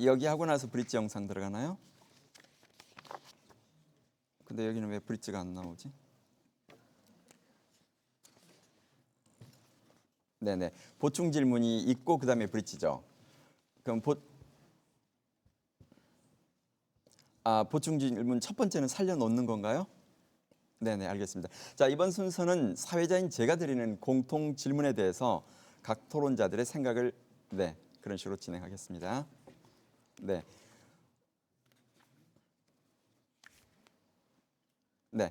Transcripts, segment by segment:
여기 하고 나서 브릿지 영상 들어가나요? 근데 여기는 왜 브릿지가 안 나오지? 네네. 보충 질문이 있고 그다음에 브릿지죠. 그럼 보충 질문 첫 번째는 살려놓는 건가요? 네네, 알겠습니다. 자, 이번 순서는 사회자인 제가 드리는 공통 질문에 대해서 각 토론자들의 생각을 그런 식으로 진행하겠습니다. 네. 네.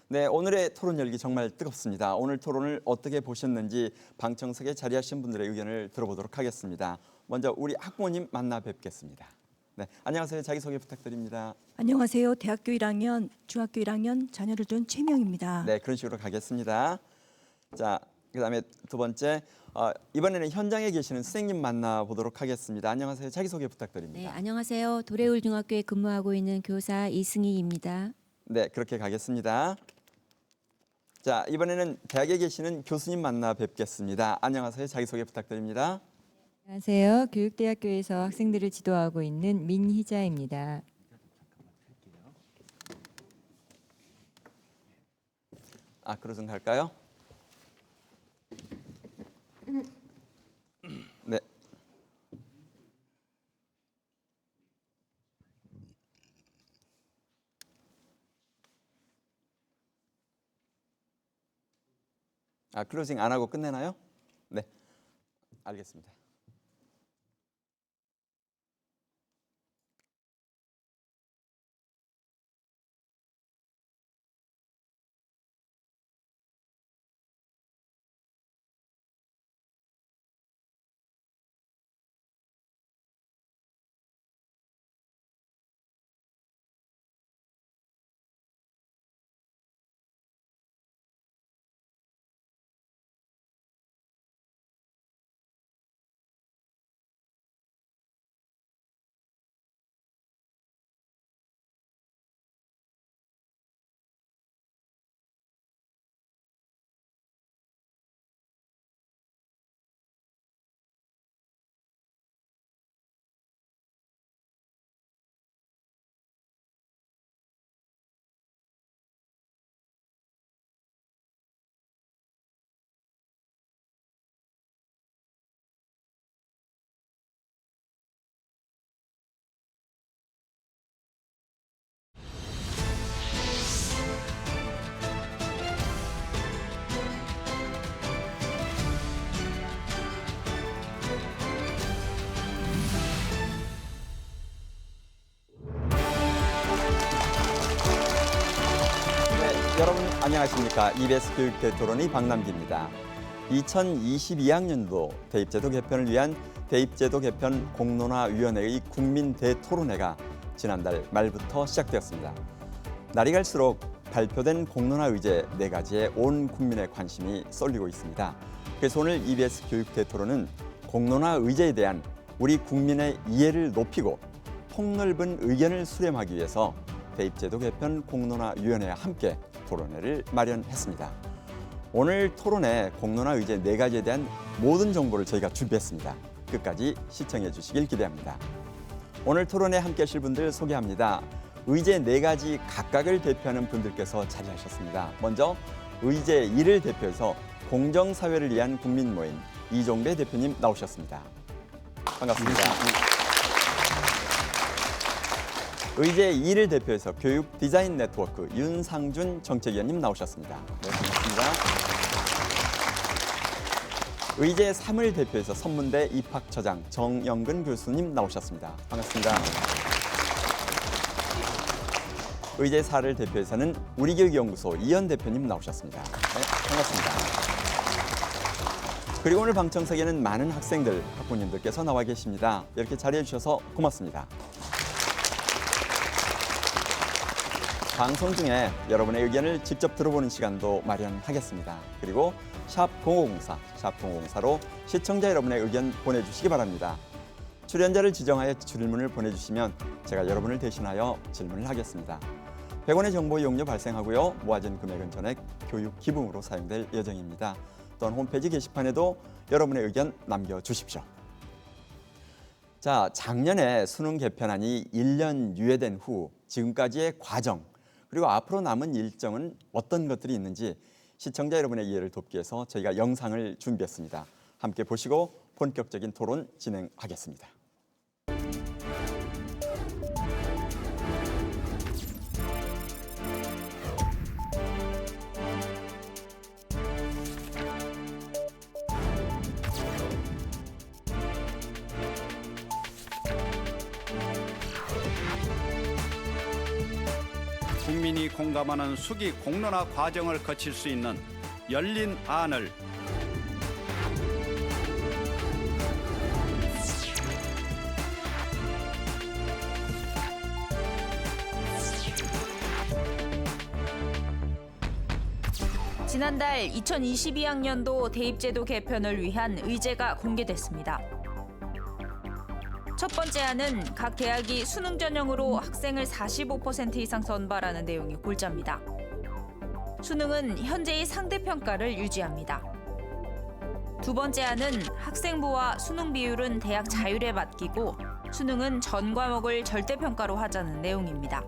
네, 오늘의 토론 열기 정말 뜨겁습니다. 오늘 토론을 어떻게 보셨는지 방청석에 자리하신 분들의 의견을 들어보도록 하겠습니다. 먼저 우리 학부모님 만나 뵙겠습니다. 네, 안녕하세요. 자기소개 부탁드립니다. 안녕하세요. 대학교 1학년, 중학교 1학년 자녀를 둔 최명입니다. 네, 그런 식으로 가겠습니다. 자, 그다음에 두 번째 이번에는 현장에 계시는 선생님 만나보도록 하겠습니다. 안녕하세요. 자기소개 부탁드립니다. 네, 안녕하세요. 도래울 중학교에 근무하고 있는 교사 이승희입니다. 네, 그렇게 가겠습니다. 자, 이번에는 대학에 계시는 교수님 만나 뵙겠습니다. 안녕하세요. 자기소개 부탁드립니다. 안녕하세요. 교육대학교에서 학생들을 지도하고 있는 민희자입니다. 그러선 갈까요? 네. 클로징 안 하고 끝내나요? 네. 알겠습니다. 여러분 안녕하십니까. EBS 교육대토론의 박남기입니다. 2022학년도 대입제도 개편을 위한 대입제도 개편 공론화위원회의 국민대토론회가 지난달 말부터 시작되었습니다. 날이 갈수록 발표된 공론화 의제 4가지에 온 국민의 관심이 쏠리고 있습니다. 그래서 오늘 EBS 교육대토론은 공론화 의제에 대한 우리 국민의 이해를 높이고 폭넓은 의견을 수렴하기 위해서 대입제도 개편 공론화위원회와 함께 토론회를 마련했습니다. 오늘 토론회 공론화 의제 4가지에 대한 모든 정보를 저희가 준비했습니다. 끝까지 시청해 주시길 기대합니다. 오늘 토론회 함께 하실 분들 소개합니다. 의제 4가지 각각을 대표하는 분들께서 자리하셨습니다. 먼저 의제 1을 대표해서 공정사회를 위한 국민 모임 이종배 대표님 나오셨습니다. 반갑습니다. 의제 2를 대표해서 교육 디자인 네트워크 윤상준 정책위원님 나오셨습니다. 네, 반갑습니다. 의제 3을 대표해서 선문대 입학처장 정영근 교수님 나오셨습니다. 반갑습니다. 의제 4를 대표해서는 우리교육연구소 이현 대표님 나오셨습니다. 네, 반갑습니다. 그리고 오늘 방청석에는 많은 학생들, 학부모님들께서 나와 계십니다. 이렇게 자리해 주셔서 고맙습니다. 방송 중에 여러분의 의견을 직접 들어보는 시간도 마련하겠습니다. 그리고 샵 0504로 시청자 여러분의 의견 보내주시기 바랍니다. 출연자를 지정하여 질문을 보내주시면 제가 여러분을 대신하여 질문을 하겠습니다. 100원의 정보 이용료 발생하고요. 모아진 금액은 전액 교육 기금으로 사용될 예정입니다. 또한 홈페이지 게시판에도 여러분의 의견 남겨주십시오. 자, 작년에 수능 개편안이 1년 유예된 후 지금까지의 과정 그리고 앞으로 남은 일정은 어떤 것들이 있는지 시청자 여러분의 이해를 돕기 위해서 저희가 영상을 준비했습니다. 함께 보시고 본격적인 토론 진행하겠습니다. 국민이 공감하는 수기 공론화 과정을 거칠 수 있는 열린 안을 지난달 2022학년도 대입제도 개편을 위한 의제가 공개됐습니다. 첫 번째 안은 각 대학이 수능 전형으로 학생을 45% 이상 선발하는 내용이 골자입니다. 수능은 현재의 상대평가를 유지합니다. 두 번째 안은 학생부와 수능 비율은 대학 자율에 맡기고 수능은 전 과목을 절대평가로 하자는 내용입니다.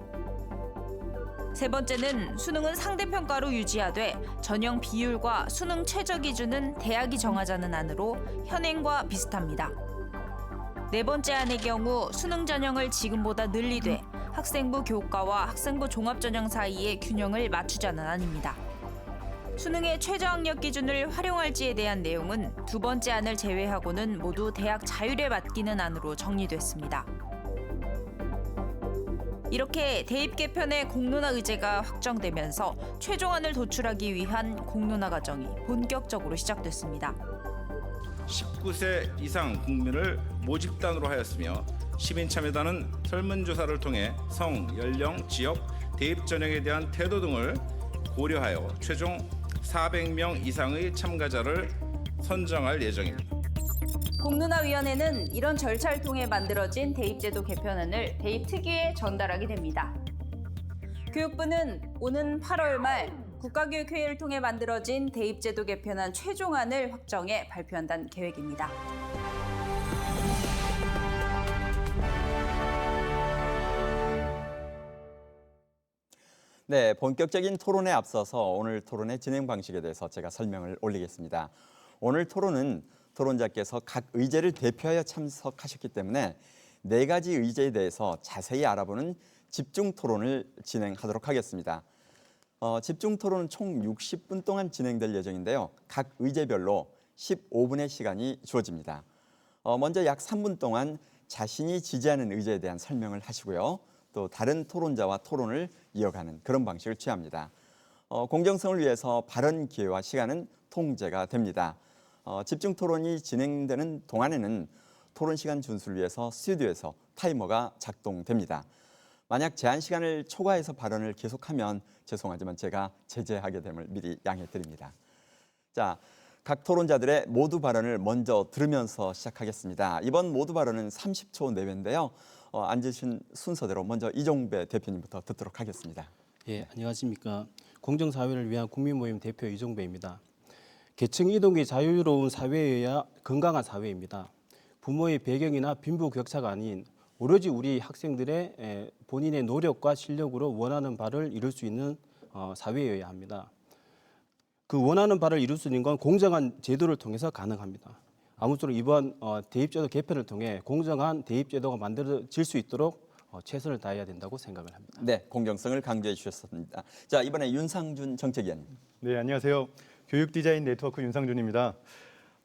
세 번째는 수능은 상대평가로 유지하되 전형 비율과 수능 최저 기준은 대학이 정하자는 안으로 현행과 비슷합니다. 네 번째 안의 경우 수능 전형을 지금보다 늘리되 학생부 교과와 학생부 종합전형 사이의 균형을 맞추자는 안입니다. 수능의 최저 학력 기준을 활용할지에 대한 내용은 두 번째 안을 제외하고는 모두 대학 자율에 맡기는 안으로 정리됐습니다. 이렇게 대입 개편의 공론화 의제가 확정되면서 최종안을 도출하기 위한 공론화 과정이 본격적으로 시작됐습니다. 19세 이상 국민을 모집단으로 하였으며 시민참여단은 설문조사를 통해 성, 연령, 지역, 대입 전형에 대한 태도 등을 고려하여 최종 400명 이상의 참가자를 선정할 예정입니다. 공론화위원회는 이런 절차를 통해 만들어진 대입제도 개편안을 대입특위에 전달하게 됩니다. 교육부는 오는 8월 말 국가교육회의를 통해 만들어진 대입제도 개편안 최종안을 확정해 발표한다는 계획입니다. 네, 본격적인 토론에 앞서서 오늘 토론의 진행 방식에 대해서 제가 설명을 올리겠습니다. 오늘 토론은 토론자께서 각 의제를 대표하여 참석하셨기 때문에 네 가지 의제에 대해서 자세히 알아보는 집중 토론을 진행하도록 하겠습니다. 집중 토론은 총 60분 동안 진행될 예정인데요. 각 의제별로 15분의 시간이 주어집니다. 먼저 약 3분 동안 자신이 지지하는 의제에 대한 설명을 하시고요. 또 다른 토론자와 토론을 이어가는 그런 방식을 취합니다. 공정성을 위해서 발언 기회와 시간은 통제가 됩니다. 집중 토론이 진행되는 동안에는 토론 시간 준수를 위해서 스튜디오에서 타이머가 작동됩니다. 만약 제한 시간을 초과해서 발언을 계속하면 죄송하지만 제가 제재하게 됨을 미리 양해 드립니다. 자, 각 토론자들의 모두 발언을 먼저 들으면서 시작하겠습니다. 이번 모두 발언은 30초 내외인데요. 앉으신 순서대로 먼저 이종배 대표님부터 듣도록 하겠습니다. 예, 안녕하십니까. 공정사회를 위한 국민모임 대표 이종배입니다. 계층 이동이 자유로운 사회여야 건강한 사회입니다. 부모의 배경이나 빈부격차가 아닌 오로지 우리 학생들의 본인의 노력과 실력으로 원하는 바를 이룰 수 있는 사회여야 합니다. 그 원하는 바를 이룰 수 있는 건 공정한 제도를 통해서 가능합니다. 아무쪼록 이번 대입제도 개편을 통해 공정한 대입제도가 만들어질 수 있도록 최선을 다해야 된다고 생각을 합니다. 네, 공정성을 강조해 주셨습니다. 자, 이번에 윤상준 정책위원. 네, 안녕하세요. 교육디자인 네트워크 윤상준입니다.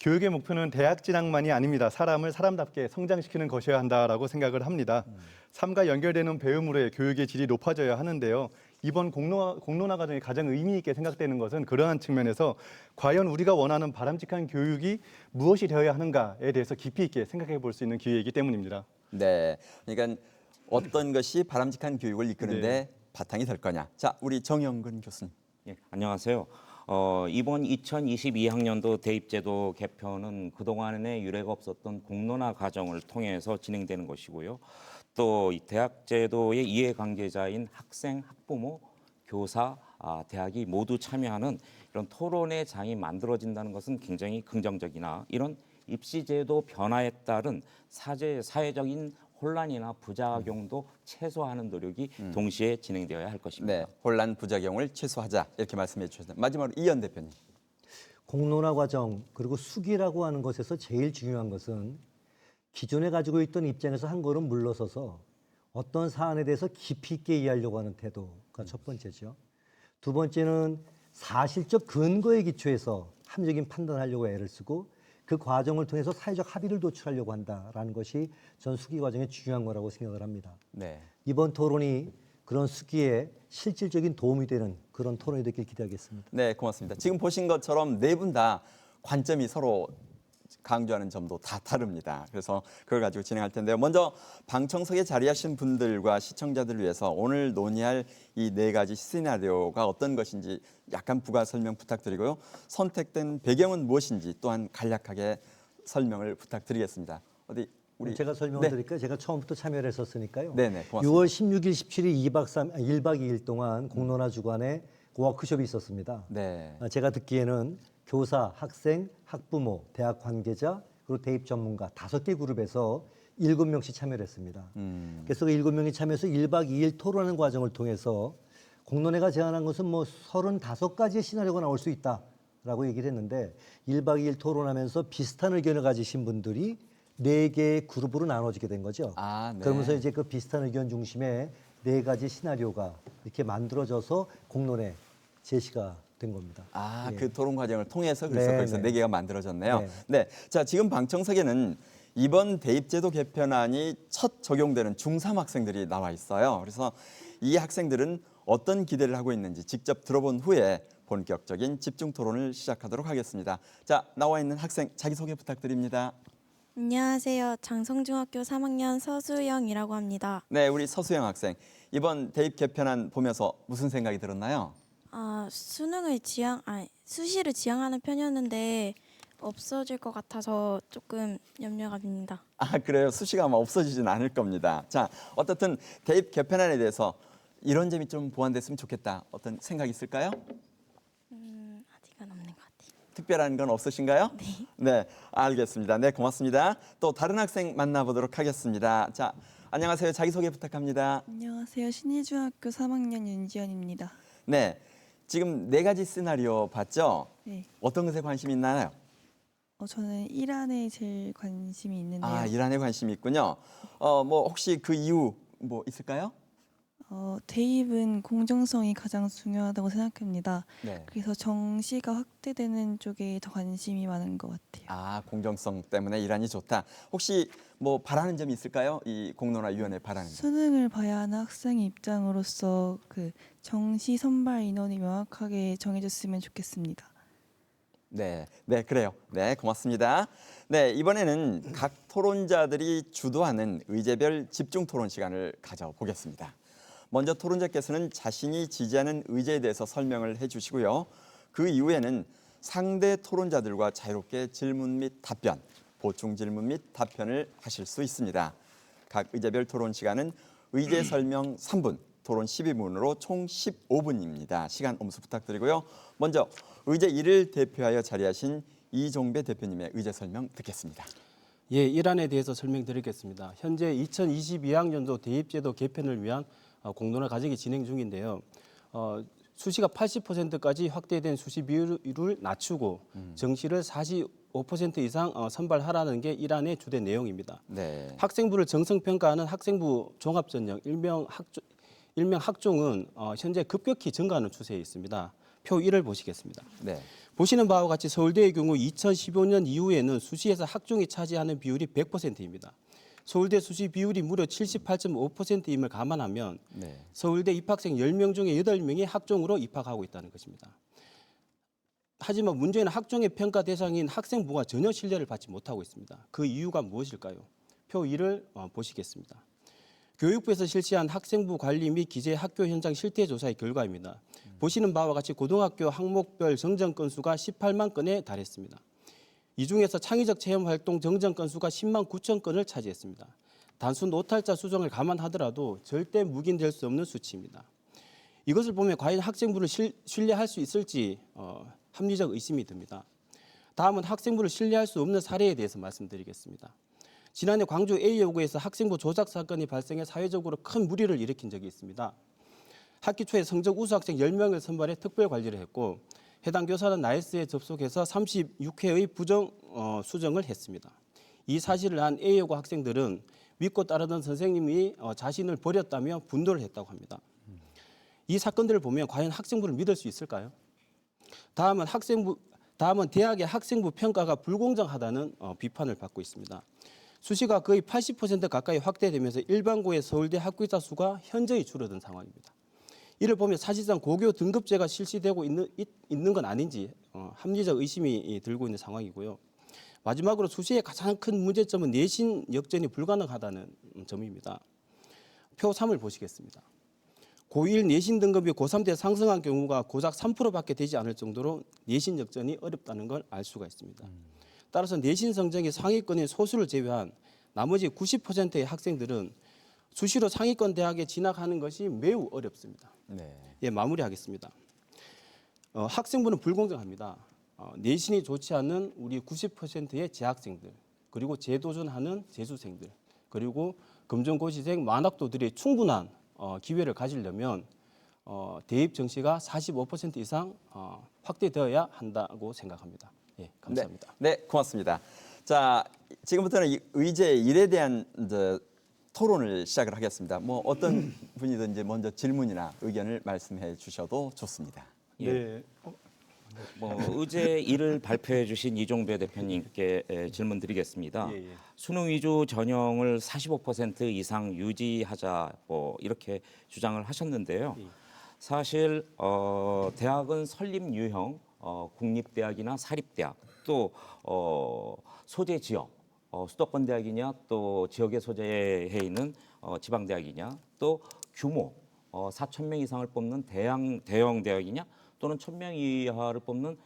교육의 목표는 대학 진학만이 아닙니다. 사람을 사람답게 성장시키는 것이어야 한다라고 생각을 합니다. 삶과 연결되는 배움으로의 교육의 질이 높아져야 하는데요. 이번 공론화 과정이 가장 의미 있게 생각되는 것은 그러한 측면에서 과연 우리가 원하는 바람직한 교육이 무엇이 되어야 하는가에 대해서 깊이 있게 생각해 볼 수 있는 기회이기 때문입니다. 네, 그러니까 어떤 것이 바람직한 교육을 이끄는데 네. 바탕이 될 거냐. 자, 우리 정영근 교수님. 예, 안녕하세요. 이번 2022학년도 대입제도 개편은 그동안에 유례가 없었던 공론화 과정을 통해서 진행되는 것이고요. 또 대학제도의 이해관계자인 학생, 학부모, 교사, 대학이 모두 참여하는 이런 토론의 장이 만들어진다는 것은 굉장히 긍정적이나 이런 입시제도 변화에 따른 사회적인 혼란이나 부작용도 최소화하는 노력이 동시에 진행되어야 할 것입니다. 네, 혼란 부작용을 최소화하자 이렇게 말씀해 주셨습니다. 마지막으로 이현 대표님. 공론화 과정 그리고 수기라고 하는 것에서 제일 중요한 것은 기존에 가지고 있던 입장에서 한 걸음 물러서서 어떤 사안에 대해서 깊이 있게 이해하려고 하는 태도가 첫 번째죠. 두 번째는 사실적 근거에 기초해서 합리적인 판단하려고 애를 쓰고 그 과정을 통해서 사회적 합의를 도출하려고 한다라는 것이 전 수기 과정의 중요한 거라고 생각을 합니다. 네. 이번 토론이 그런 수기에 실질적인 도움이 되는 그런 토론이 되길 기대하겠습니다. 네, 고맙습니다. 지금 보신 것처럼 네 분 다 관점이 서로 강조하는 점도 다 다릅니다. 그래서 그걸 가지고 진행할 텐데요. 먼저 방청석에 자리하신 분들과 시청자들을 위해서 오늘 논의할 이 네 가지 시나리오가 어떤 것인지 약간 부가 설명 부탁드리고요. 선택된 배경은 무엇인지 또한 간략하게 설명을 부탁드리겠습니다. 어디 우리 제가 설명을 드릴까요? 제가 처음부터 참여를 했었으니까요. 네네, 고맙습니다. 6월 16일, 17일 1박 2일 동안 공론화 주간에 워크숍이 있었습니다. 네. 제가 듣기에는 교사, 학생, 학부모, 대학 관계자, 그리고 대입 전문가 5개 그룹에서 7명씩 참여를 했습니다. 그래서 그 7명이 참여해서 1박 2일 토론하는 과정을 통해서 공론회가 제안한 것은 뭐 35가지의 시나리오가 나올 수 있다라고 얘기를 했는데 1박 2일 토론하면서 비슷한 의견을 가지신 분들이 4개의 그룹으로 나눠지게 된 거죠. 아, 네. 그러면서 이제 그 비슷한 의견 중심에 4가지 시나리오가 이렇게 만들어져서 공론회 제시가 된 겁니다. 아, 예. 그 토론 과정을 통해서 그래서 네, 거기서 네. 4개가 만들어졌네요. 네. 네. 자, 지금 방청석에는 이번 대입제도 개편안이 첫 적용되는 중3 학생들이 나와 있어요. 그래서 이 학생들은 어떤 기대를 하고 있는지 직접 들어본 후에 본격적인 집중 토론을 시작하도록 하겠습니다. 자, 나와 있는 학생 자기소개 부탁드립니다. 안녕하세요. 장성중학교 3학년 서수영이라고 합니다. 네, 우리 서수영 학생. 이번 대입 개편안 보면서 무슨 생각이 들었나요? 수시를 지향하는 편이었는데 없어질 것 같아서 조금 염려가 됩니다. 아, 그래요. 수시가 아마 없어지진 않을 겁니다. 자, 어떻든 대입 개편안에 대해서 이런 점이 좀 보완됐으면 좋겠다. 어떤 생각이 있을까요? 아직은 없는 것 같아요. 특별한 건 없으신가요? 네. 네, 알겠습니다. 네, 고맙습니다. 또 다른 학생 만나보도록 하겠습니다. 자, 안녕하세요. 자기소개 부탁합니다. 안녕하세요. 신희중학교 3학년 윤지연입니다. 네, 지금 4가지 시나리오 봤죠? 네. 어떤 것에 관심이 있나요? 저는 이란에 제일 관심이 있는데요. 아, 이란에 관심이 있군요. 뭐 혹시 그 이유 뭐 있을까요? 대입은 공정성이 가장 중요하다고 생각합니다. 네. 그래서 정시가 확대되는 쪽에 더 관심이 많은 것 같아요. 아, 공정성 때문에 이란이 좋다. 혹시 뭐 바라는 점이 있을까요? 이 공론화위원회 바라는 점. 수능을 봐야 하는 학생의 입장으로서 그 정시 선발 인원이 명확하게 정해졌으면 좋겠습니다. 네, 네, 그래요. 네, 고맙습니다. 네, 이번에는 각 토론자들이 주도하는 의제별 집중 토론 시간을 가져보겠습니다. 먼저 토론자께서는 자신이 지지하는 의제에 대해서 설명을 해주시고요. 그 이후에는 상대 토론자들과 자유롭게 질문 및 답변, 보충 질문 및 답변을 하실 수 있습니다. 각 의제별 토론 시간은 의제 설명 3분, 토론 12분으로 총 15분입니다. 시간 엄수 부탁드리고요. 먼저 의제 1을 대표하여 자리하신 이종배 대표님의 의제 설명 듣겠습니다. 예, 이란에 대해서 설명드리겠습니다. 현재 2022학년도 대입제도 개편을 위한 공론화 과정이 진행 중인데요. 수시가 80%까지 확대된 수시 비율을 낮추고 정시를 45% 이상 선발하라는 게 이란의 주된 내용입니다. 네. 학생부를 정성평가하는 학생부 종합전형 일명 학종은 현재 급격히 증가하는 추세에 있습니다. 표 1을 보시겠습니다. 네. 보시는 바와 같이 서울대의 경우 2015년 이후에는 수시에서 학종이 차지하는 비율이 100%입니다. 서울대 수시 비율이 무려 78.5%임을 감안하면 네. 서울대 입학생 10명 중에 8명이 학종으로 입학하고 있다는 것입니다. 하지만 문제는 학종의 평가 대상인 학생부가 전혀 신뢰를 받지 못하고 있습니다. 그 이유가 무엇일까요? 표 2를 보시겠습니다. 교육부에서 실시한 학생부 관리 및 기재 학교 현장 실태 조사의 결과입니다. 보시는 바와 같이 고등학교 항목별 정정 건수가 18만 건에 달했습니다. 이 중에서 창의적 체험 활동 정정 건수가 10만 9천 건을 차지했습니다. 단순 오탈자 수정을 감안하더라도 절대 묵인될 수 없는 수치입니다. 이것을 보면 과연 학생부를 신뢰할 수 있을지 합리적 의심이 듭니다. 다음은 학생부를 신뢰할 수 없는 사례에 대해서 말씀드리겠습니다. 지난해 광주 A여고에서 학생부 조작 사건이 발생해 사회적으로 큰 물의를 일으킨 적이 있습니다. 학기 초에 성적 우수 학생 10명을 선발해 특별 관리를 했고 해당 교사는 나이스에 접속해서 36회의 부정 수정을 했습니다. 이 사실을 안 A여고 학생들은 믿고 따르던 선생님이 자신을 버렸다며 분노를 했다고 합니다. 이 사건들을 보면 과연 학생부를 믿을 수 있을까요? 다음은 대학의 학생부 평가가 불공정하다는 비판을 받고 있습니다. 수시가 거의 80% 가까이 확대되면서 일반고의 서울대 학교자 수가 현저히 줄어든 상황입니다. 이를 보면 사실상 고교 등급제가 실시되고 있는 건 아닌지 합리적 의심이 들고 있는 상황이고요. 마지막으로 수시의 가장 큰 문제점은 내신 역전이 불가능하다는 점입니다. 표 3을 보시겠습니다. 고1 내신 등급이 고3 때 상승한 경우가 고작 3%밖에 되지 않을 정도로 내신 역전이 어렵다는 걸 알 수가 있습니다. 따라서 내신 성적이 상위권인 소수를 제외한 나머지 90%의 학생들은 수시로 상위권 대학에 진학하는 것이 매우 어렵습니다. 네. 예, 마무리하겠습니다. 학생부는 불공정합니다. 내신이 좋지 않은 우리 90%의 재학생들, 그리고 재도전하는 재수생들, 그리고 금전고시생 만학도들이 충분한 기회를 가지려면 대입 정시가 45% 이상 확대되어야 한다고 생각합니다. 예, 감사합니다. 네, 고맙습니다. 자, 지금부터는 이 의제 1에 대한 토론을 시작을 하겠습니다. 뭐 어떤 분이든지 먼저 질문이나 의견을 말씀해 주셔도 좋습니다. 네. 의제 1을 발표해 주신 이종배 대표님께 질문 드리겠습니다. 수능 위주 전형을 45% 이상 유지하자 이렇게 주장을 하셨는데요. 사실 대학은 설립 유형, 국립대학이나 사립대학, 또 소재 지역, 수도권 대학이냐 또 지역에 소재해 있는 지방대학이냐 또 규모 4,000명 이상을 뽑는 대형 대학이냐 또는 1,000명 이하를 뽑는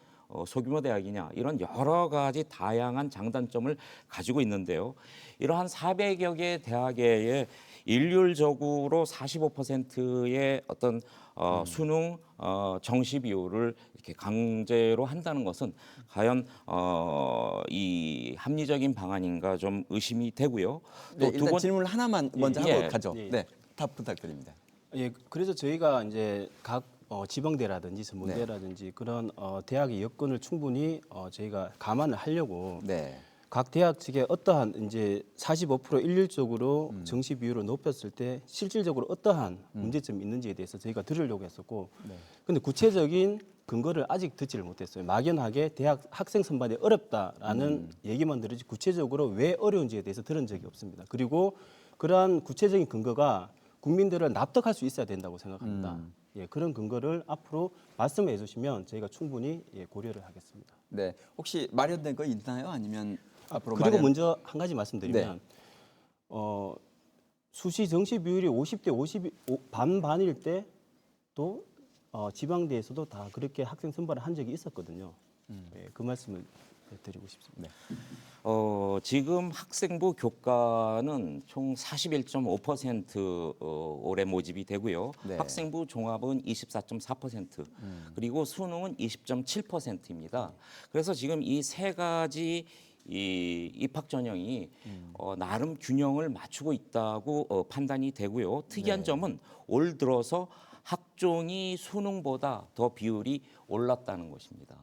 소규모 대학이냐 이런 여러 가지 다양한 장단점을 가지고 있는데요. 이러한 400여 개 대학에 일률적으로 45%의 어떤 수능 정시 비율을 이렇게 강제로 한다는 것은 과연 이 합리적인 방안인가 좀 의심이 되고요. 네, 일단 질문 하나만 먼저 하고 가죠. 예. 네, 답 부탁드립니다. 예, 그래서 저희가 이제 각 지방대라든지 전문대라든지 그런 대학의 여건을 충분히 저희가 감안을 하려고 각 대학 측에 어떠한 이제 45% 일률적으로 정시 비율을 높였을 때 실질적으로 어떠한 문제점이 있는지에 대해서 저희가 들으려고 했었고, 근데 구체적인 근거를 아직 듣지를 못했어요. 막연하게 대학 학생 선발이 어렵다라는 얘기만 들으지 구체적으로 왜 어려운지에 대해서 들은 적이 없습니다. 그리고 그러한 구체적인 근거가 국민들을 납득할 수 있어야 된다고 생각합니다. 예, 그런 근거를 앞으로 말씀해 주시면 저희가 충분히 고려를 하겠습니다. 네, 혹시 마련된 거 있나요? 아니면 앞으로 그리고 먼저 한 가지 말씀드리면 수시 정시 비율이 50대 50 반반일 때도 지방대에서도 다 그렇게 학생 선발을 한 적이 있었거든요. 예, 그 말씀을 드리고 싶습니다. 지금 학생부 교과는 총 41.5% 올해 모집이 되고요. 학생부 종합은 24.4%, 그리고 수능은 20.7%입니다. 그래서 지금 이 세 가지 이 입학 전형이 나름 균형을 맞추고 있다고 판단이 되고요. 특이한 점은 올 들어서 학종이 수능보다 더 비율이 올랐다는 것입니다.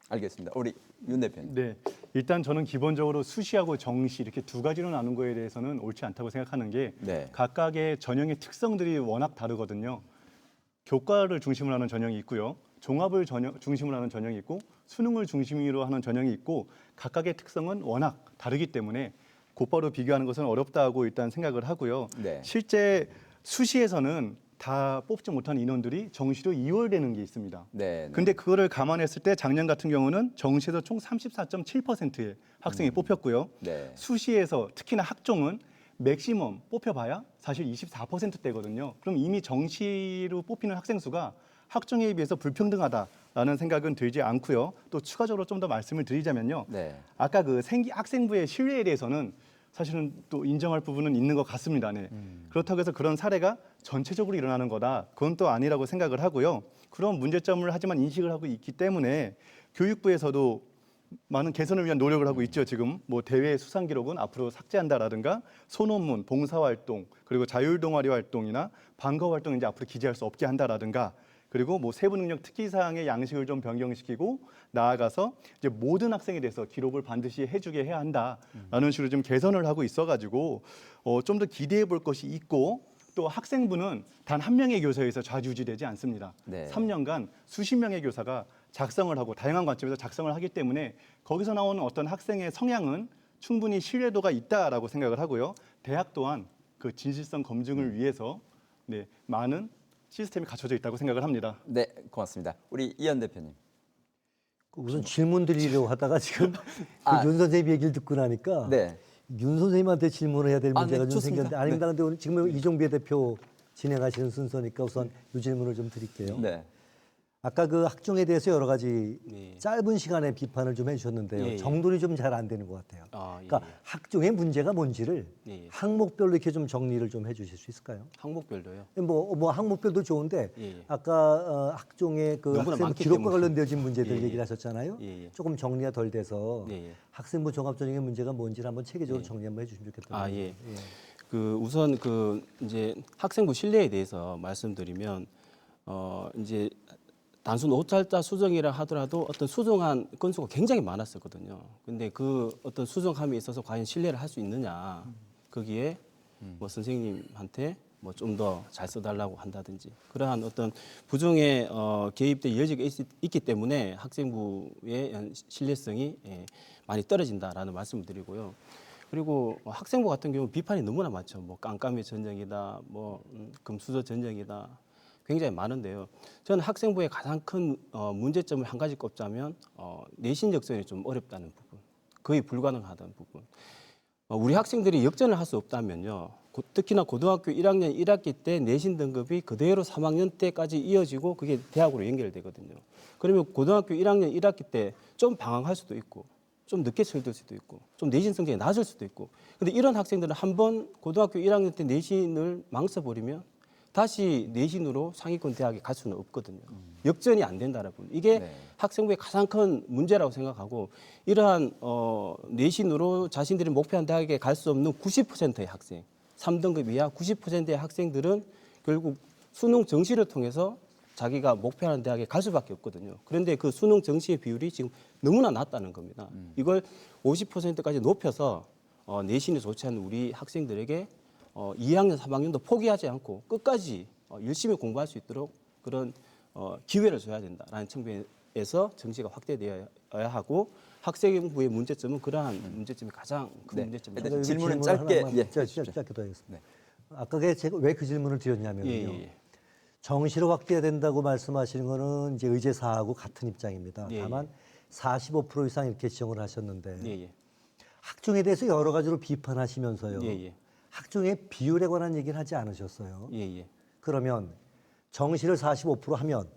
알겠습니다. 우리 윤 대표님. 네, 일단 저는 기본적으로 수시하고 정시 이렇게 두 가지로 나눈 거에 대해서는 옳지 않다고 생각하는 게 각각의 전형의 특성들이 워낙 다르거든요. 교과를 중심으로 하는 전형이 있고요. 종합을 중심으로 하는 전형이 있고 수능을 중심으로 하는 전형이 있고 각각의 특성은 워낙 다르기 때문에 곧바로 비교하는 것은 어렵다고 일단 생각을 하고요. 실제 수시에서는 다 뽑지 못한 인원들이 정시로 이월되는 게 있습니다. 근데 그거를 감안했을 때 작년 같은 경우는 정시에서 총 34.7%의 학생이 뽑혔고요. 수시에서 특히나 학종은 맥시멈 뽑혀봐야 사실 24%대거든요. 그럼 이미 정시로 뽑히는 학생 수가 학종에 비해서 불평등하다라는 생각은 들지 않고요. 또 추가적으로 좀 더 말씀을 드리자면요. 아까 그 학생부의 신뢰에 대해서는 사실은 또 인정할 부분은 있는 것 같습니다. 그렇다고 해서 그런 사례가 전체적으로 일어나는 거다. 그건 또 아니라고 생각을 하고요. 그런 문제점을 하지만 인식을 하고 있기 때문에 교육부에서도 많은 개선을 위한 노력을 하고 있죠. 지금 뭐 대회 수상 기록은 앞으로 삭제한다라든가 소논문, 봉사활동, 그리고 자율동아리 활동이나 방과 활동 이제 앞으로 기재할 수 없게 한다라든가, 그리고 뭐 세부 능력 특기 사항의 양식을 좀 변경시키고 나아가서 이제 모든 학생에 대해서 기록을 반드시 해주게 해야 한다라는 식으로 좀 개선을 하고 있어가지고 좀 더 기대해 볼 것이 있고, 또 학생부는 단 한 명의 교사에서 좌지우지되지 않습니다. 네. 3년간 수십 명의 교사가 작성을 하고 다양한 관점에서 작성을 하기 때문에 거기서 나오는 어떤 학생의 성향은 충분히 신뢰도가 있다라고 생각을 하고요. 대학 또한 그 진실성 검증을 위해서 많은 시스템이 갖춰져 있다고 생각을 합니다. 네, 고맙습니다. 우리 이현 대표님. 우선 질문 드리려고 하다가 지금 아. 윤 선생님 얘기를 듣고 나니까 네. 윤 선생님한테 질문을 해야 될 아, 문제가 네, 좀 좋습니다. 생겼는데 아닙니다. 근데 오늘 지금 이종배 대표 진행하시는 순서니까 우선 이 질문을 좀 드릴게요. 네. 아까 그 학종에 대해서 여러 가지 네. 짧은 시간에 비판을 좀 해주셨는데요. 예, 예. 정돈이 좀 잘 안 되는 것 같아요. 그러니까 학종의 문제가 뭔지를 항목별로 이렇게 좀 정리를 좀 해주실 수 있을까요? 항목별로요? 뭐 항목별도 좋은데 예. 아까 학종의 그 너무나 학생 많기 기록과 때문에. 관련되어진 문제들 예, 예. 얘기를 하셨잖아요. 예, 예. 조금 정리가 덜 돼서 예, 예. 학생부 종합전형의 문제가 뭔지를 한번 체계적으로 예. 정리 한번 해주시면 좋겠다고. 아, 예. 그 우선 그 이제 학생부 신뢰에 대해서 말씀드리면 이제 단순 오탈자 수정이라 하더라도 어떤 수정한 건수가 굉장히 많았었거든요. 근데 그 어떤 수정함에 있어서 과연 신뢰를 할 수 있느냐, 거기에 뭐 선생님한테 뭐 좀 더 잘 써달라고 한다든지 그러한 어떤 부정에 개입될 여지가 있기 때문에 학생부의 신뢰성이 많이 떨어진다라는 말씀을 드리고요. 그리고 학생부 같은 경우 비판이 너무나 많죠. 뭐 깜깜이 전형이다, 뭐 금수저 전형이다. 굉장히 많은데요. 저는 학생부의 가장 큰 문제점을 한 가지 꼽자면 내신 역전이 좀 어렵다는 부분, 거의 불가능하다는 부분. 우리 학생들이 역전을 할 수 없다면요. 특히나 고등학교 1학년 1학기 때 내신 등급이 그대로 3학년 때까지 이어지고 그게 대학으로 연결되거든요. 그러면 고등학교 1학년 1학기 때 좀 방황할 수도 있고 좀 늦게 철들 수도 있고 좀 내신 성적이 낮을 수도 있고, 근데 이런 학생들은 한번 고등학교 1학년 때 내신을 망쳐버리면 다시 내신으로 상위권 대학에 갈 수는 없거든요. 역전이 안 된다는 부분. 이게 학생부의 가장 큰 문제라고 생각하고, 이러한 내신으로 자신들이 목표한 대학에 갈 수 없는 90%의 학생, 3등급 이하 90%의 학생들은 결국 수능 정시를 통해서 자기가 목표하는 대학에 갈 수밖에 없거든요. 그런데 그 수능 정시의 비율이 지금 너무나 낮다는 겁니다. 이걸 50%까지 높여서 내신이 좋지 않은 우리 학생들에게 2학년, 3학년도 포기하지 않고 끝까지 열심히 공부할 수 있도록 그런 기회를 줘야 된다라는 측면에서 정시가 확대되어야 하고, 학생부의 문제점은 그러한 문제점이 가장 큰 문제점입니다. 제가 질문은 질문을 짧게 짧게 더 하겠습니다. 아까 제가 왜 그 질문을 드렸냐면요. 예. 정시로 확대해야 된다고 말씀하시는 거는 이제 의제사하고 같은 입장입니다. 예, 다만 45% 이상 이렇게 지정을 하셨는데 예. 학종에 대해서 여러 가지로 비판하시면서요. 예. 학종의 비율에 관한 얘기는 하지 않으셨어요. 예. 그러면 정시를 45% 하면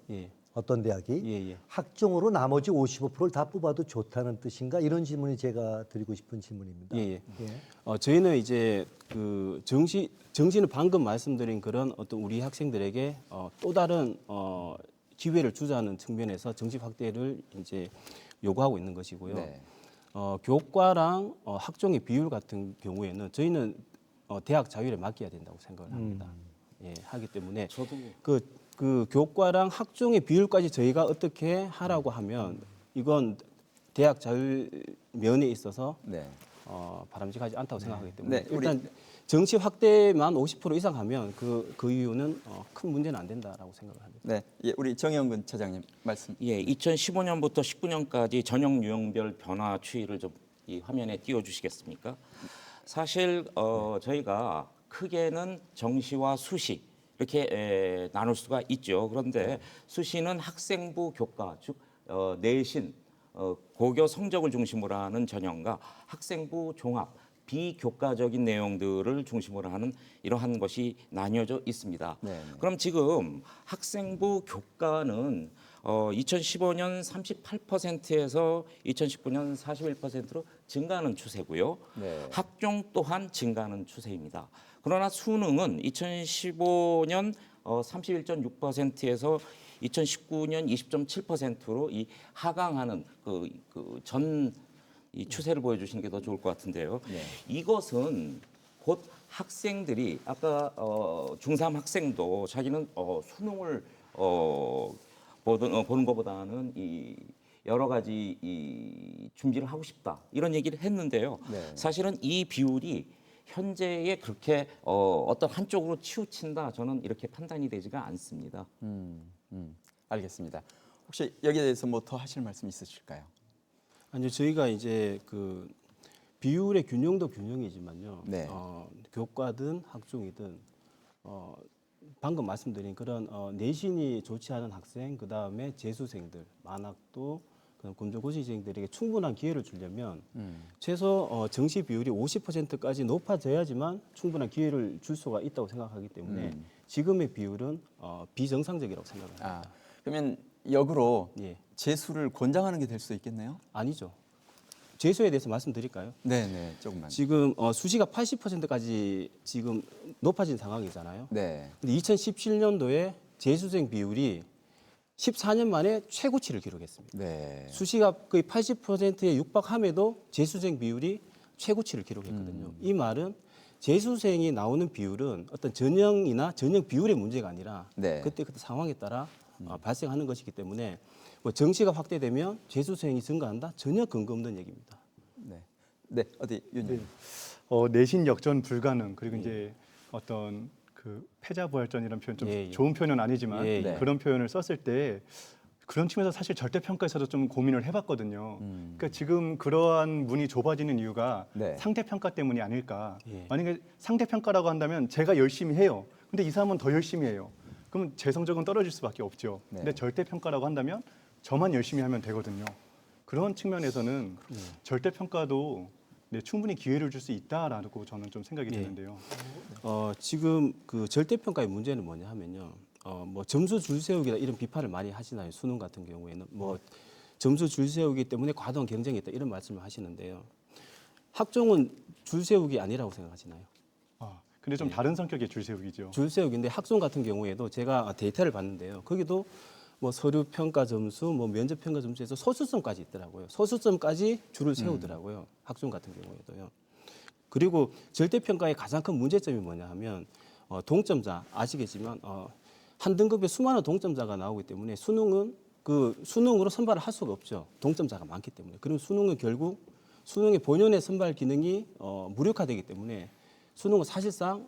어떤 대학이 학종으로 나머지 55%를 다 뽑아도 좋다는 뜻인가? 이런 질문이 제가 드리고 싶은 질문입니다. 저희는 이제 그 정시는 방금 말씀드린 그런 어떤 우리 학생들에게 또 다른 기회를 주자는 측면에서 정시 확대를 이제 요구하고 있는 것이고요. 교과랑 학종의 비율 같은 경우에는 저희는 대학 자율에 맡겨야 된다고 생각을 합니다. 하기 때문에 그 교과랑 학종의 비율까지 저희가 어떻게 하라고 하면 이건 대학 자율 면에 있어서 바람직하지 않다고 생각하기 때문에 일단 정시 확대만 50% 이상 하면 그 이유는 큰 문제는 안 된다라고 생각을 합니다. 네, 우리 정영근 차장님 말씀. 2015년부터 19년까지 전형 유형별 변화 추이를 좀 이 화면에 띄워주시겠습니까? 사실 저희가 크게는 정시와 수시 이렇게 나눌 수가 있죠. 그런데 수시는 학생부 교과, 즉 내신, 고교 성적을 중심으로 하는 전형과 학생부 종합, 비교과적인 내용들을 중심으로 하는 이러한 것이 나뉘어져 있습니다. 그럼 지금 학생부 교과는 2015년 38%에서 2019년 41%로 증가하는 추세고요. 학종 또한 증가하는 추세입니다. 그러나 수능은 2015년 31.6%에서 2019년 20.7%로 이 하강하는 이 추세를 보여주시는 게 더 좋을 것 같은데요. 네. 이것은 곧 학생들이 아까 중3 학생도 자기는 수능을 보는 것보다는 이 여러 가지 이 준비를 하고 싶다 이런 얘기를 했는데요. 네. 사실은 이 비율이 현재에 그렇게 어떤 한쪽으로 치우친다 저는 이렇게 판단이 되지가 않습니다. 알겠습니다. 혹시 여기에 대해서 뭐 더 하실 말씀 있으실까요? 아니요, 저희가 이제 그 비율의 균형도 균형이지만요. 네. 교과든 학종이든 방금 말씀드린 그런 내신이 좋지 않은 학생, 그 다음에 재수생들, 만학도, 그다음 검정고시생들에게 충분한 기회를 주려면 최소 정시 비율이 50%까지 높아져야지만 충분한 기회를 줄 수가 있다고 생각하기 때문에 지금의 비율은 비정상적이라고 생각합니다. 그러면 역으로 예. 재수를 권장하는 게 될 수 있겠네요? 아니죠. 재수에 대해서 말씀드릴까요? 네, 조금만. 지금 수시가 80%까지 지금 높아진 상황이잖아요. 네. 근데 2017년도에 재수생 비율이 14년 만에 최고치를 기록했습니다. 네. 수시가 거의 80%에 육박함에도 재수생 비율이 최고치를 기록했거든요. 이 말은 재수생이 나오는 비율은 어떤 전형이나 전형 비율의 문제가 아니라 네. 그때 상황에 따라 발생하는 것이기 때문에 뭐 정시가 확대되면 재수생이 증가한다? 전혀 근거 없는 얘기입니다. 네, 어디 윤님? 내신 역전 불가능 그리고 이제 어떤 그 패자부활전이라는 표현 좀 예, 예. 좋은 표현은 아니지만 예, 예. 그런 표현을 썼을 때 그런 측면에서 사실 절대평가에서도 좀 고민을 해봤거든요. 그러니까 지금 그러한 문이 좁아지는 이유가 네. 상대평가 때문이 아닐까. 예. 만약에 상대평가라고 한다면 제가 열심히 해요. 근데 이 사람은 더 열심히 해요. 그럼 제 성적은 떨어질 수밖에 없죠. 네. 근데 절대평가라고 한다면 저만 열심히 하면 되거든요. 그런 측면에서는 절대평가도 충분히 기회를 줄 수 있다라고 저는 좀 생각이 예. 드는데요. 지금 그 절대평가의 문제는 뭐냐 하면요. 뭐 점수 줄 세우기다 이런 비판을 많이 하시나요? 수능 같은 경우에는 뭐 점수 줄 세우기 때문에 과도한 경쟁이 있다 이런 말씀을 하시는데요. 학종은 줄 세우기 아니라고 생각하시나요? 근데 좀 예. 다른 성격의 줄 세우기죠. 줄 세우기인데 학종 같은 경우에도 제가 데이터를 봤는데요. 거기도 뭐 서류 평가 점수, 뭐 면접 평가 점수에서 소수점까지 있더라고요. 소수점까지 줄을 세우더라고요. 학종 같은 경우에도요. 그리고 절대 평가의 가장 큰 문제점이 뭐냐 하면 동점자 아시겠지만 한 등급에 수많은 동점자가 나오기 때문에 수능은 그 수능으로 선발을 할 수가 없죠. 동점자가 많기 때문에. 그럼 수능은 결국 수능의 본연의 선발 기능이 무력화되기 때문에 수능은 사실상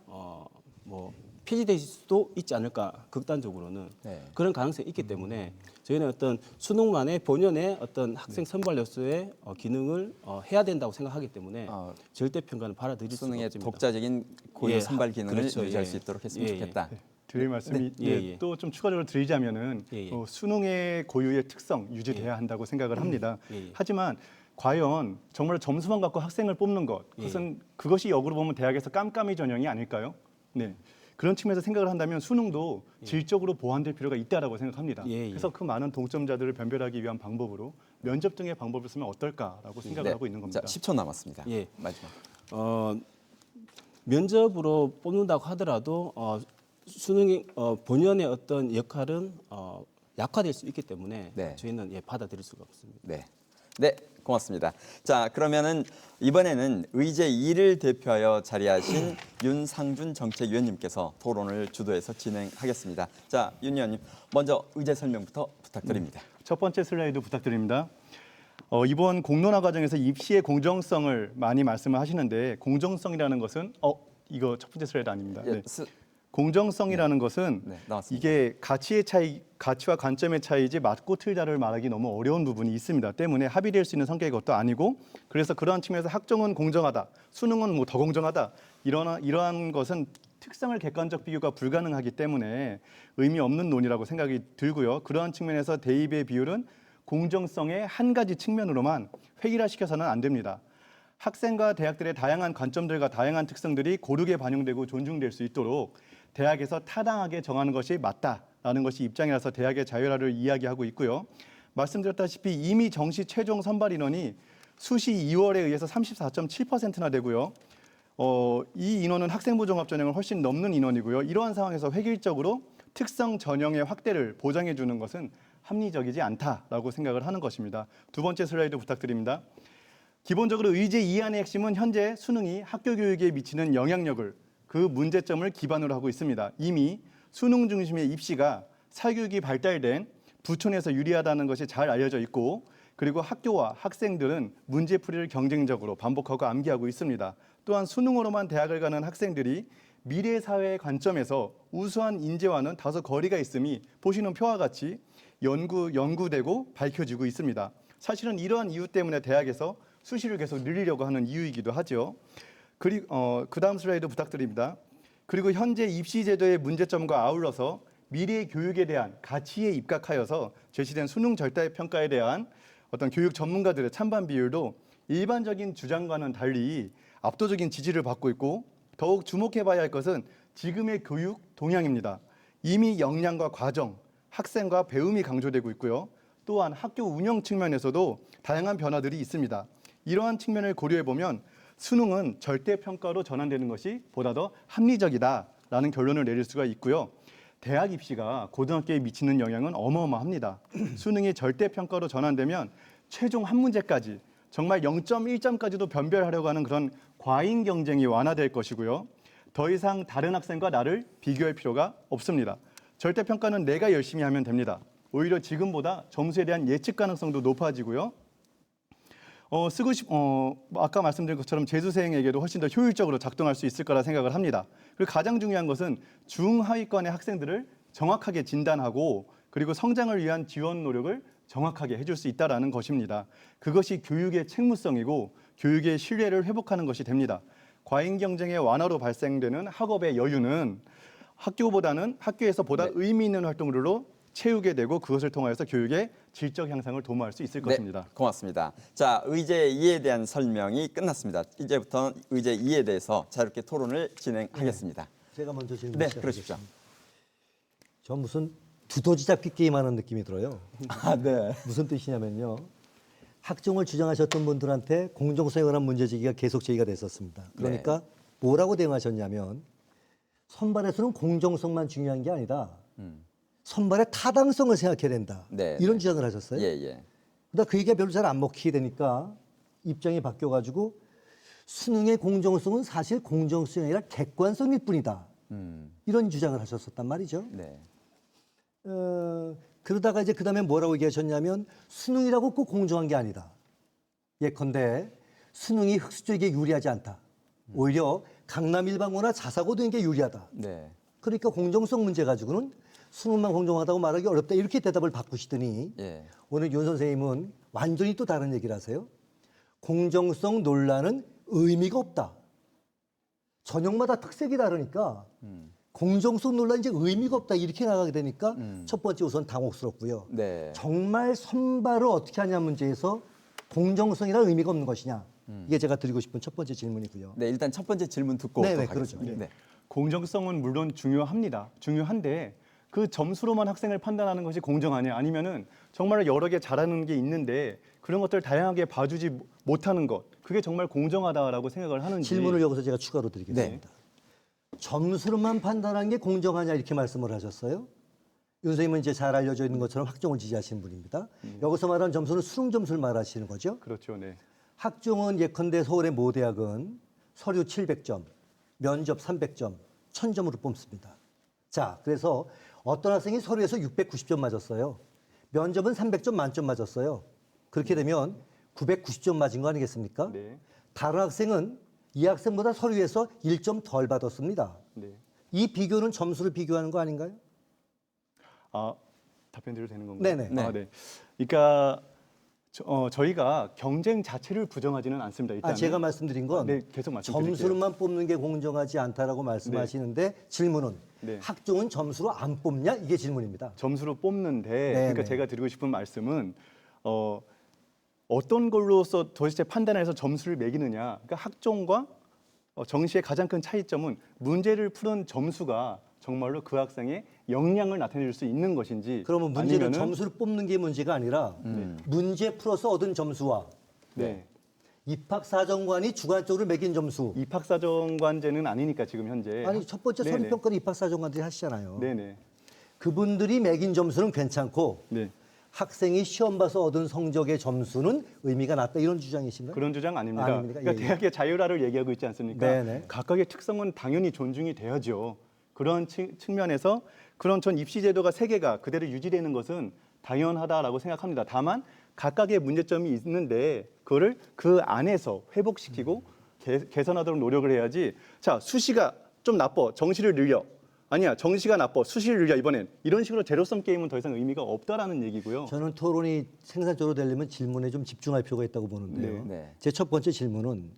뭐 폐지될 수도 있지 않을까 극단적으로는 네. 그런 가능성이 있기 때문에 저희는 어떤 수능만의 본연의 어떤 학생 선발로서의 기능을 해야 된다고 생각하기 때문에 절대 평가는 받아들일 수가 수능의 없습니다. 독자적인 고유 예, 선발 기능을 그렇죠. 유지할 예. 수 있도록 했으면 예, 예. 좋겠다. 드릴 말씀이 또 좀 추가적으로 드리자면은 수능의 고유의 특성 유지돼야 한다고 생각을 합니다. 하지만 과연 정말 점수만 갖고 학생을 뽑는 것 그것이 역으로 보면 대학에서 깜깜이 전형이 아닐까요? 네. 그런 측면에서 생각을 한다면 수능도 질적으로 보완될 필요가 있다라고 생각합니다. 그래서 그 많은 동점자들을 변별하기 위한 방법으로 면접 등의 방법을 쓰면 어떨까라고 생각을 하고 있는 겁니다. 자, 10초 남았습니다. 예. 마지막. 면접으로 뽑는다고 하더라도 수능의 본연의 어떤 역할은 약화될 수 있기 때문에 저희는 받아들일 수가 없습니다. 네, 고맙습니다. 자, 그러면은 이번에는 의제 2를 대표하여 자리하신 윤상준 정책위원님께서 토론을 주도해서 진행하겠습니다. 자, 윤 의원님, 먼저 의제 설명부터 부탁드립니다. 첫 번째 슬라이드 부탁드립니다. 이번 공론화 과정에서 입시의 공정성을 많이 말씀을 하시는데 공정성이라는 것은 이거 첫 번째 슬라이드 아닙니다. 네. 공정성이라는 것은 이게 가치와 관점의 차이지 맞고 틀다를 말하기 너무 어려운 부분이 있습니다. 때문에 합의될 수 있는 성격의 것도 아니고 그래서 그러한 측면에서 학종은 공정하다, 수능은 뭐 더 공정하다 이러한 것은 특성을 객관적 비교가 불가능하기 때문에 의미 없는 논의라고 생각이 들고요. 그러한 측면에서 대입의 비율은 공정성의 한 가지 측면으로만 획일화시켜서는 안 됩니다. 학생과 대학들의 다양한 관점들과 다양한 특성들이 고르게 반영되고 존중될 수 있도록 대학에서 타당하게 정하는 것이 맞다라는 것이 입장이라서 대학의 자율화를 이야기하고 있고요. 말씀드렸다시피 이미 정시 최종 선발 인원이 수시 2월에 의해서 34.7%나 되고요. 이 인원은 학생부 종합전형을 훨씬 넘는 인원이고요. 이러한 상황에서 획일적으로 특성 전형의 확대를 보장해 주는 것은 합리적이지 않다라고 생각을 하는 것입니다. 두 번째 슬라이드 부탁드립니다. 기본적으로 의제 이안의 핵심은 현재 수능이 학교 교육에 미치는 영향력을 그 문제점을 기반으로 하고 있습니다. 이미 수능 중심의 입시가 사교육이 발달된 부촌에서 유리하다는 것이 잘 알려져 있고 그리고 학교와 학생들은 문제풀이를 경쟁적으로 반복하고 암기하고 있습니다. 또한 수능으로만 대학을 가는 학생들이 미래 사회의 관점에서 우수한 인재와는 다소 거리가 있음이 보시는 표와 같이 연구되고 밝혀지고 있습니다. 사실은 이러한 이유 때문에 대학에서 수시를 계속 늘리려고 하는 이유이기도 하죠. 그리고 그 다음 슬라이드 부탁드립니다. 그리고 현재 입시 제도의 문제점과 아울러서 미래의 교육에 대한 가치에 입각하여서 제시된 수능 절대 평가에 대한 어떤 교육 전문가들의 찬반 비율도 일반적인 주장과는 달리 압도적인 지지를 받고 있고 더욱 주목해봐야 할 것은 지금의 교육 동향입니다. 이미 역량과 과정, 학생과 배움이 강조되고 있고요. 또한 학교 운영 측면에서도 다양한 변화들이 있습니다. 이러한 측면을 고려해보면 수능은 절대 평가로 전환되는 것이 보다 더 합리적이다라는 결론을 내릴 수가 있고요. 대학 입시가 고등학교에 미치는 영향은 어마어마합니다. 수능이 절대 평가로 전환되면 최종 한 문제까지 정말 0.1점까지도 변별하려고 하는 그런 과잉 경쟁이 완화될 것이고요. 더 이상 다른 학생과 나를 비교할 필요가 없습니다. 절대 평가는 내가 열심히 하면 됩니다. 오히려 지금보다 점수에 대한 예측 가능성도 높아지고요. 아까 말씀드린 것처럼 재수생에게도 훨씬 더 효율적으로 작동할 수 있을 거라 생각을 합니다. 그리고 가장 중요한 것은 중하위권의 학생들을 정확하게 진단하고 그리고 성장을 위한 지원 노력을 정확하게 해줄 수 있다는 것입니다. 그것이 교육의 책무성이고 교육의 신뢰를 회복하는 것이 됩니다. 과잉 경쟁의 완화로 발생되는 학업의 여유는 학교에서 보다 의미 있는 활동으로 채우게 되고 그것을 통하여서 교육의 질적 향상을 도모할 수 있을 것입니다. 고맙습니다. 자, 의제 2에 대한 설명이 끝났습니다. 이제부터 의제 2에 대해서 자유롭게 토론을 진행하겠습니다. 제가 먼저 질문 네, 시작하겠습니다. 그러십시오. 저 무슨 두더지 잡기 게임하는 느낌이 들어요. 네. 무슨 뜻이냐면요. 학종을 주장하셨던 분들한테 공정성에 관한 문제 제기가 계속 제기가 됐었습니다. 그러니까 뭐라고 대응하셨냐면 선발에서는 공정성만 중요한 게 아니다. 선발의 타당성을 생각해야 된다. 이런 주장을 하셨어요. 그러다 그 얘기가 별로 잘 안 먹히게 되니까 입장이 바뀌어가지고 수능의 공정성은 사실 공정성이 아니라 객관성일 뿐이다. 이런 주장을 하셨었단 말이죠. 그러다가 이제 그다음에 뭐라고 얘기하셨냐면 수능이라고 꼭 공정한 게 아니다. 예컨대 수능이 흑수저에게 유리하지 않다. 오히려 강남 일반고나 자사고 등에게 유리하다. 그러니까 공정성 문제 가지고는 수능만 공정하다고 말하기 어렵다. 이렇게 대답을 바꾸시더니 오늘 윤 선생님은 완전히 또 다른 얘기를 하세요. 공정성 논란은 의미가 없다. 전형마다 특색이 다르니까 공정성 논란이 이제 의미가 없다. 이렇게 나가게 되니까 첫 번째 우선 당혹스럽고요. 정말 선발을 어떻게 하냐 문제에서 공정성이란 의미가 없는 것이냐. 이게 제가 드리고 싶은 첫 번째 질문이고요. 네, 일단 첫 번째 질문 듣고 그렇죠. 공정성은 물론 중요합니다. 중요한데 그 점수로만 학생을 판단하는 것이 공정하냐 아니면은 정말 여러 개 잘하는 게 있는데 그런 것들을 다양하게 봐주지 못하는 것 그게 정말 공정하다라고 생각을 하는지 질문을 여기서 제가 추가로 드리겠습니다. 점수로만 판단하는 게 공정하냐 이렇게 말씀을 하셨어요. 윤 선생님은 이제 잘 알려져 있는 것처럼 학종을 지지하시는 분입니다. 여기서 말하는 점수는 수능 점수를 말하시는 거죠. 그렇죠. 네. 학종은 예컨대 서울의 모 대학은 서류 700점, 면접 300점, 1000점으로 뽑습니다. 자, 그래서 어떤 학생이 서류에서 690점 맞았어요. 면접은 300점 만점 맞았어요. 그렇게 되면 990점 맞은 거 아니겠습니까? 다른 학생은 이 학생보다 서류에서 1점 덜 받았습니다. 이 비교는 점수를 비교하는 거 아닌가요? 답변 드려도 되는 건가요? 네네. 그러니까 저희가 경쟁 자체를 부정하지는 않습니다. 일단은. 제가 말씀드린 건 계속 말씀드릴게요. 점수로만 뽑는 게 공정하지 않다라고 말씀하시는데 질문은 학종은 점수로 안 뽑냐? 이게 질문입니다. 점수로 뽑는데 그러니까 제가 드리고 싶은 말씀은 어떤 걸로서 도대체 판단해서 점수를 매기느냐. 그러니까 학종과 정시의 가장 큰 차이점은 문제를 푸는 점수가 정말로 그 학생의 역량을 나타낼 수 있는 것인지 그러면 문제는 점수를 뽑는 게 문제가 아니라 문제 풀어서 얻은 점수와 입학사정관이 주관적으로 매긴 점수. 입학사정관제는 아니니까 지금 현재. 아니 첫 번째 서류평가는 입학사정관들이 하시잖아요. 그분들이 매긴 점수는 괜찮고 네. 학생이 시험 봐서 얻은 성적의 점수는 의미가 낮다 이런 주장이신가요? 그런 주장 아닙니다. 아닙니까? 그러니까 예, 예. 대학의 자율화를 얘기하고 있지 않습니까? 네네. 각각의 특성은 당연히 존중이 돼야죠. 그런 측면에서 그런 전 입시 제도가 세 개가 그대로 유지되는 것은 당연하다라고 생각합니다. 다만 각각의 문제점이 있는데 그거를 그 안에서 회복시키고 개선하도록 노력을 해야지. 자, 수시가 좀 나빠, 정시를 늘려. 아니야, 정시가 나빠, 수시를 늘려 이번엔. 이런 식으로 제로섬 게임은 더 이상 의미가 없다라는 얘기고요. 저는 토론이 생산적으로 되려면 질문에 좀 집중할 필요가 있다고 보는데요. 네. 제 첫 번째 질문은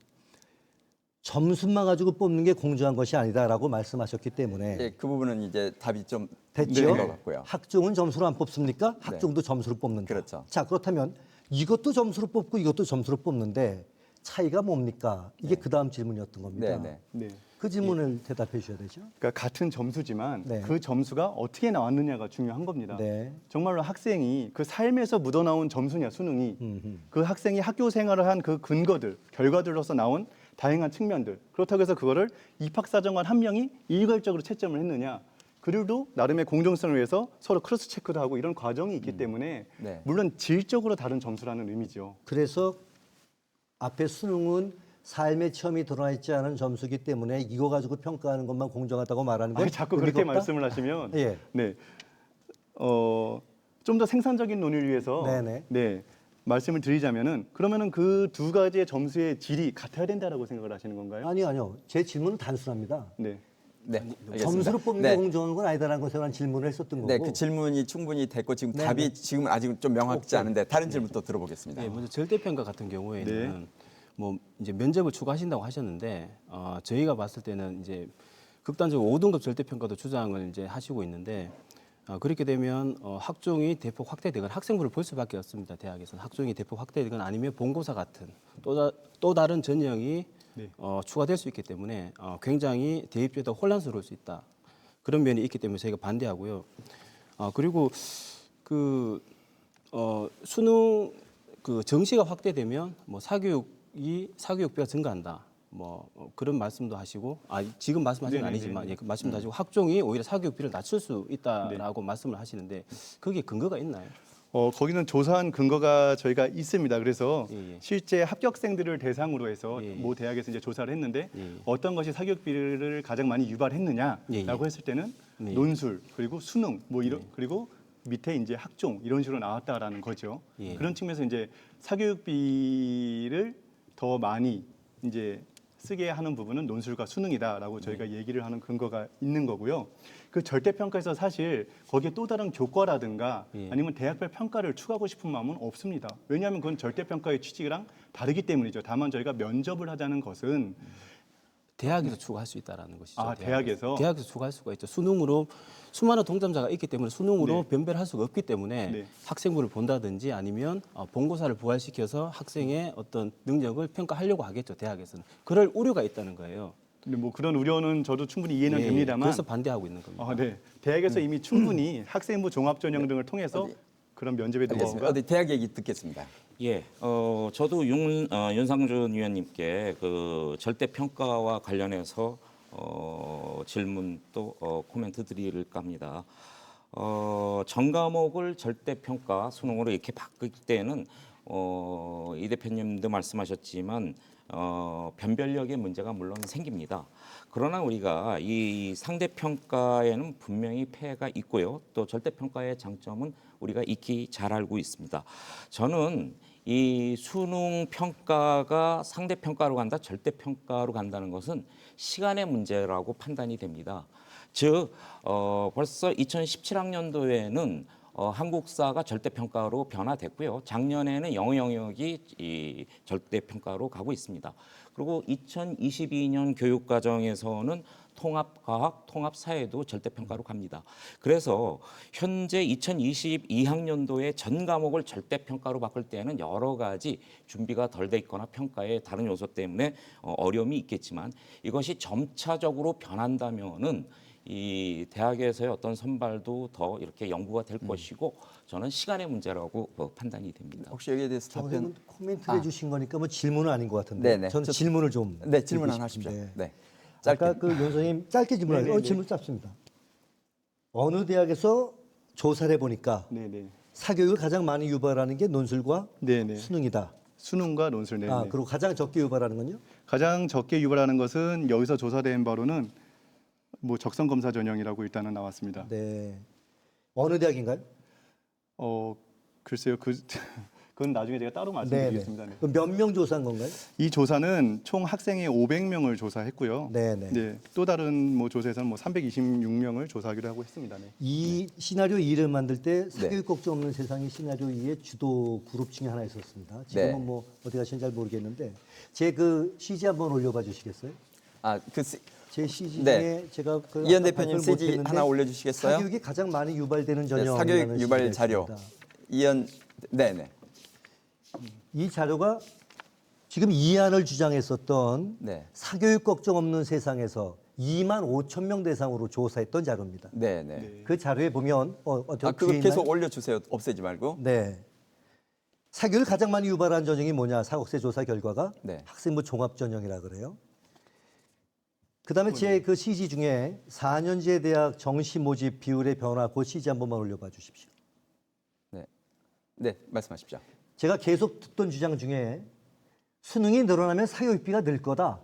점수만 가지고 뽑는 게 공정한 것이 아니다라고 말씀하셨기 때문에 예, 그 부분은 이제 답이 좀 됐죠? 된 것 같고요. 학종은 점수로 안 뽑습니까? 학종도 점수로 뽑는다. 그렇죠. 자, 그렇다면 이것도 점수로 뽑고 이것도 점수로 뽑는데 차이가 뭡니까? 이게 그 다음 질문이었던 겁니다. 네. 그 질문을 대답해 주셔야 되죠. 그러니까 같은 점수지만 네. 그 점수가 어떻게 나왔느냐가 중요한 겁니다. 네. 정말로 학생이 그 삶에서 묻어나온 점수냐 수능이 그 학생이 학교 생활을 한 그 근거들, 결과들로서 나온 다양한 측면들. 그렇다고 해서 그거를 입학사정관 한 명이 일괄적으로 채점을 했느냐. 그래도 나름의 공정성을 위해서 서로 크로스 체크도 하고 이런 과정이 있기 때문에 네. 물론 질적으로 다른 점수라는 의미죠. 그래서 앞에 수능은 삶의 체험이 드러나 있지 않은 점수기 때문에 이거 가지고 평가하는 것만 공정하다고 말하는 건 아니, 자꾸 의미가 그렇게 없다? 말씀을 하시면 예. 네. 좀 더 생산적인 논의를 위해서 네네. 말씀을 드리자면은 그러면은 그 두 가지의 점수의 질이 같아야 된다라고 생각을 하시는 건가요? 아니요. 제 질문은 단순합니다. 네. 네, 알겠습니다. 점수로 뽑는 네. 게 공정한 건 아니다라는 것에 대한 질문을 했었던 거고. 네, 그 질문이 충분히 됐고 지금 네, 답이 네. 지금 아직 좀 명확지 오케이. 않은데 다른 질문 또 들어보겠습니다. 네, 먼저 절대평가 같은 경우에는 뭐 이제 면접을 추구하신다고 하셨는데 저희가 봤을 때는 이제 극단적으로 5등급 절대평가도 주장을 이제 하시고 있는데 그렇게 되면 학종이 대폭 확대되거나 학생부를 볼 수밖에 없습니다. 대학에서는 학종이 대폭 확대되거나 아니면 본고사 같은 또 다른 전형이 추가될 수 있기 때문에 굉장히 대입제도 혼란스러울 수 있다. 그런 면이 있기 때문에 저희가 반대하고요. 그리고 그 수능 그 정시가 확대되면 뭐 사교육비가 증가한다. 뭐 그런 말씀도 하시고 지금 말씀하신 건 아니지만 그 말씀도 하시고 학종이 오히려 사교육비를 낮출 수 있다라고 말씀을 하시는데 그게 근거가 있나요? 거기는 조사한 근거가 저희가 있습니다. 그래서 실제 합격생들을 대상으로 해서 모 대학에서 이제 조사를 했는데 어떤 것이 사교육비를 가장 많이 유발했느냐라고 했을 때는 논술 그리고 수능 뭐 이런 그리고 밑에 이제 학종 이런 식으로 나왔다라는 거죠. 그런 측면에서 이제 사교육비를 더 많이 이제 쓰게 하는 부분은 논술과 수능이다라고 저희가 얘기를 하는 근거가 있는 거고요. 그 절대평가에서 사실 거기에 또 다른 교과라든가 아니면 대학별 평가를 추가하고 싶은 마음은 없습니다. 왜냐하면 그건 절대평가의 취지랑 다르기 때문이죠. 다만 저희가 면접을 하자는 것은 대학에서 추가할 수 있다라는 것이죠. 대학에서 추가할 수가 있죠. 수능으로 수많은 동점자가 있기 때문에 수능으로 변별할 수가 없기 때문에 학생부를 본다든지 아니면 본고사를 부활시켜서 학생의 어떤 능력을 평가하려고 하겠죠. 대학에서는. 그럴 우려가 있다는 거예요. 근데 뭐 그런 우려는 저도 충분히 이해는 됩니다만 그래서 반대하고 있는 겁니다. 대학에서 이미 충분히 학생부 종합전형 등을 통해서 그런 면접에 들어가고 어디 대학 얘기 듣겠습니다. 예, 저도 윤상준 위원님께 그 절대평가와 관련해서 질문 또 코멘트 드릴까 합니다. 전 과목을 절대평가 수능으로 이렇게 바뀔 때는 이 대표님도 말씀하셨지만 변별력의 문제가 물론 생깁니다. 그러나 우리가 이 상대평가에는 분명히 폐해가 있고요. 또 절대평가의 장점은 우리가 익히 잘 알고 있습니다. 저는 이 수능 평가가 상대평가로 간다, 절대평가로 간다는 것은 시간의 문제라고 판단이 됩니다. 즉 벌써 2017학년도에는 한국사가 절대평가로 변화됐고요. 작년에는 영어 영역이 이 절대평가로 가고 있습니다. 그리고 2022년 교육과정에서는 통합과학, 통합사회도 절대평가로 갑니다. 그래서 현재 2022학년도에 전 과목을 절대평가로 바꿀 때는 여러 가지 준비가 덜 돼 있거나 평가의 다른 요소 때문에 어려움이 있겠지만 이것이 점차적으로 변한다면은 이 대학에서의 어떤 선발도 더 이렇게 연구가 될 것이고 저는 시간의 문제라고 판단이 됩니다. 혹시 여기에 대해서 답변 코멘트를 해주신 거니까 뭐 질문은 아닌 것 같은데 네네. 저는 질문을 좀 질문 하나 하십시오. 네. 아까 그 윤 선생님 짧게 질문하세요. 질문 짧습니다. 어느 대학에서 조사를 해보니까 네네. 사교육을 가장 많이 유발하는 게 논술과 네네. 수능이다. 수능과 논술. 네네. 아, 그리고 가장 적게 유발하는 건요? 가장 적게 유발하는 것은 여기서 조사된 바로는 뭐 적성 검사 전형이라고 일단은 나왔습니다. 네. 어느 대학인가요? 글쎄요. 그건 나중에 제가 따로 말씀드리겠습니다. 네. 몇 명 조사한 건가요? 이 조사는 총 학생의 500명을 조사했고요. 네네. 네. 또 다른 뭐 조사에서는 뭐 326명을 조사하기로 하고 있습니다. 네. 이 시나리오 2를 만들 때 사교육 걱정 없는 세상이 시나리오 2의 주도 그룹 중에 하나 있었습니다. 지금은 네. 뭐 어디 가시는지 잘 모르겠는데 제 그 CG 한번 올려봐 주시겠어요? 제 CG 네. 중에 제가 그 이현 아까 대표님 발표를 CG 못했는데 하나 올려주시겠어요? 사교육이 가장 많이 유발되는 네, 전형이라는 사교육 유발 CG가 자료. 있습니다. 이현 네네. 이 자료가 지금 이안을 주장했었던 네. 사교육 걱정 없는 세상에서 2만 5천 명 대상으로 조사했던 자료입니다. 네네. 그 자료에 보면 그거 계속 올려주세요. 없애지 말고. 네. 사교육을 가장 많이 유발한 전형이 뭐냐? 사국세 조사 결과가 네. 학생부 종합 전형이라 그래요. 그다음에 제 그 CG 중에 4년제 대학 정시 모집 비율의 변화 그 CG 한 번만 올려봐 주십시오. 네, 말씀하십시오. 제가 계속 듣던 주장 중에 수능이 늘어나면 사교육비가 늘 거다.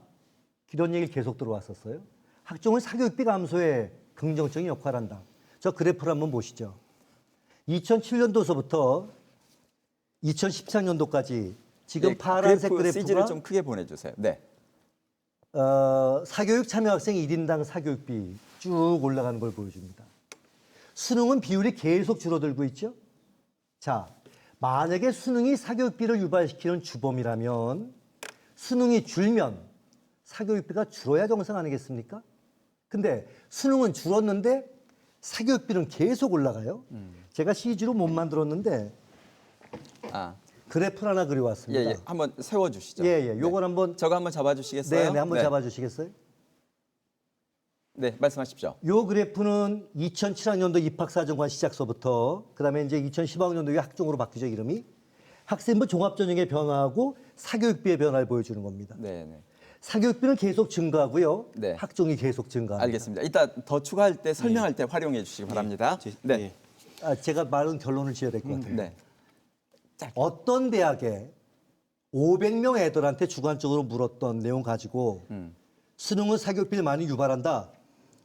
이런 얘기 계속 들어왔었어요. 학종은 사교육비 감소에 긍정적인 역할을 한다. 저 그래프를 한번 보시죠. 2007년도서부터 2014년도까지 지금 네, 파란색 그래프 CG를 그래프가 좀 크게 보내주세요. 네. 사교육 참여 학생 1인당 사교육비 쭉 올라가는 걸 보여줍니다. 수능은 비율이 계속 줄어들고 있죠. 자, 만약에 수능이 사교육비를 유발시키는 주범이라면 수능이 줄면 사교육비가 줄어야 정상 아니겠습니까? 근데 수능은 줄었는데 사교육비는 계속 올라가요. 제가 CG로 못 만들었는데 그래프를 하나 그려왔습니다. 예, 한번 세워주시죠. 예. 요건 한번 저거 한번 잡아주시겠어요? 네, 한번 잡아주시겠어요? 네, 말씀하십시오. 요 그래프는 2007학년도 입학사정관 시작서부터 그다음에 이제 2015학년도에 학종으로 바뀌죠 이름이. 학생부 종합전형의 변화하고 사교육비의 변화를 보여주는 겁니다. 네. 사교육비는 계속 증가하고요. 네. 학종이 계속 증가합니다. 알겠습니다. 이따 더 추가할 때 설명할 때 활용해 주시기 바랍니다. 네. 제가 말은 결론을 지어야 될 것 같아요. 네. 어떤 대학에 500명 애들한테 주관적으로 물었던 내용 가지고 수능은 사교육비를 많이 유발한다.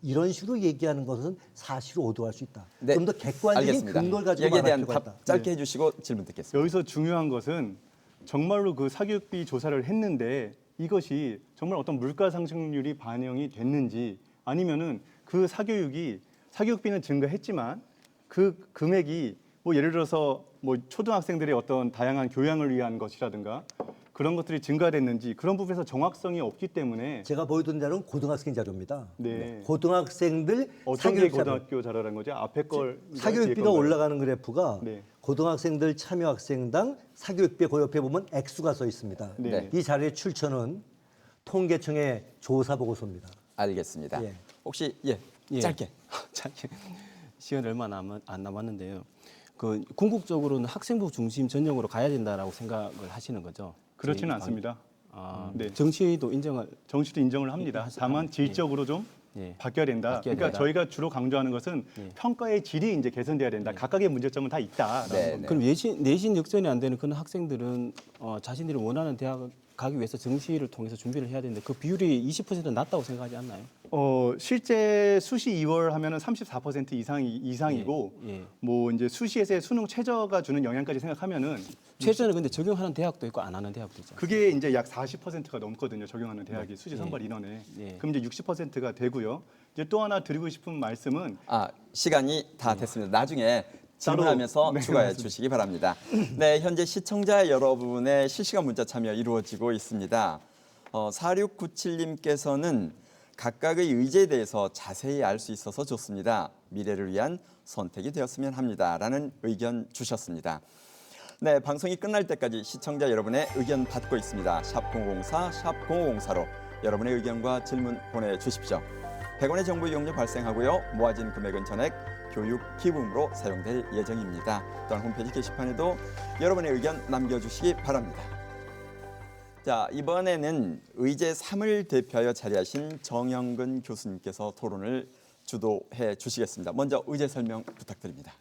이런 식으로 얘기하는 것은 사실로 오도할 수 있다. 네. 좀 더 객관적인 알겠습니다. 근거를 가지고 여기에 말할 대한 필요가 답 있다. 짧게 해주시고 질문 듣겠습니다. 여기서 중요한 것은 정말로 그 사교육비 조사를 했는데 이것이 정말 어떤 물가 상승률이 반영이 됐는지 아니면은 그 사교육비는 증가했지만 그 금액이 뭐 예를 들어서 뭐 초등학생들의 어떤 다양한 교양을 위한 것이라든가 그런 것들이 증가됐는지 그런 부분에서 정확성이 없기 때문에 제가 보여드린 자료는 고등학생 자료입니다. 네. 고등학생들 어떤 게 사교육 자료. 고등학교 자료라는 거죠? 앞에 걸 사교육비가 올라가는 그래프가 네. 고등학생들 참여 학생당 사교육비 그 옆에 보면 액수가 써 있습니다. 네. 이 자료의 출처는 통계청의 조사 보고서입니다. 알겠습니다. 예. 혹시 예. 짧게. 시간 얼마 안 남았는데요. 그 궁극적으로는 학생부 중심 전형으로 가야 된다라고 생각을 하시는 거죠? 그렇지는 않습니다. 네. 정시도 인정을 합니다. 다만 질적으로 좀 바뀌어야 된다. 바뀌어야 그러니까 된다. 저희가 주로 강조하는 것은 평가의 질이 이제 개선돼야 된다. 각각의 문제점은 다 있다. 그럼 내신 역전이 안 되는 그런 학생들은 자신들이 원하는 대학 가기 위해서 정시를 통해서 준비를 해야 되는데 그 비율이 20% 낮다고 생각하지 않나요? 실제 수시 2월 하면은 34% 이상이고 뭐 이제 수시에서의 수능 최저가 주는 영향까지 생각하면은 최저는 근데 적용하는 대학도 있고 안 하는 대학도 있잖아요. 그게 이제 약 40%가 넘거든요. 적용하는 대학이 수시 선발 인원에. 그럼 이제 60%가 되고요. 이제 또 하나 드리고 싶은 말씀은 시간이 다 됐습니다. 나중에 질문하면서 추가해 주시기 바랍니다. 네, 현재 시청자 여러분의 실시간 문자 참여 이루어지고 있습니다. 4697님께서는 각각의 의제에 대해서 자세히 알 수 있어서 좋습니다. 미래를 위한 선택이 되었으면 합니다라는 의견 주셨습니다. 네, 방송이 끝날 때까지 시청자 여러분의 의견 받고 있습니다. 샵054, 샵0504로 여러분의 의견과 질문 보내주십시오. 100원의 정보 이용료 발생하고요. 모아진 금액은 전액 교육 기부금으로 사용될 예정입니다. 또한 홈페이지 게시판에도 여러분의 의견 남겨주시기 바랍니다. 자, 이번에는 의제 3을 대표하여 자리하신 정영근 교수님께서 토론을 주도해 주시겠습니다. 먼저 의제 설명 부탁드립니다.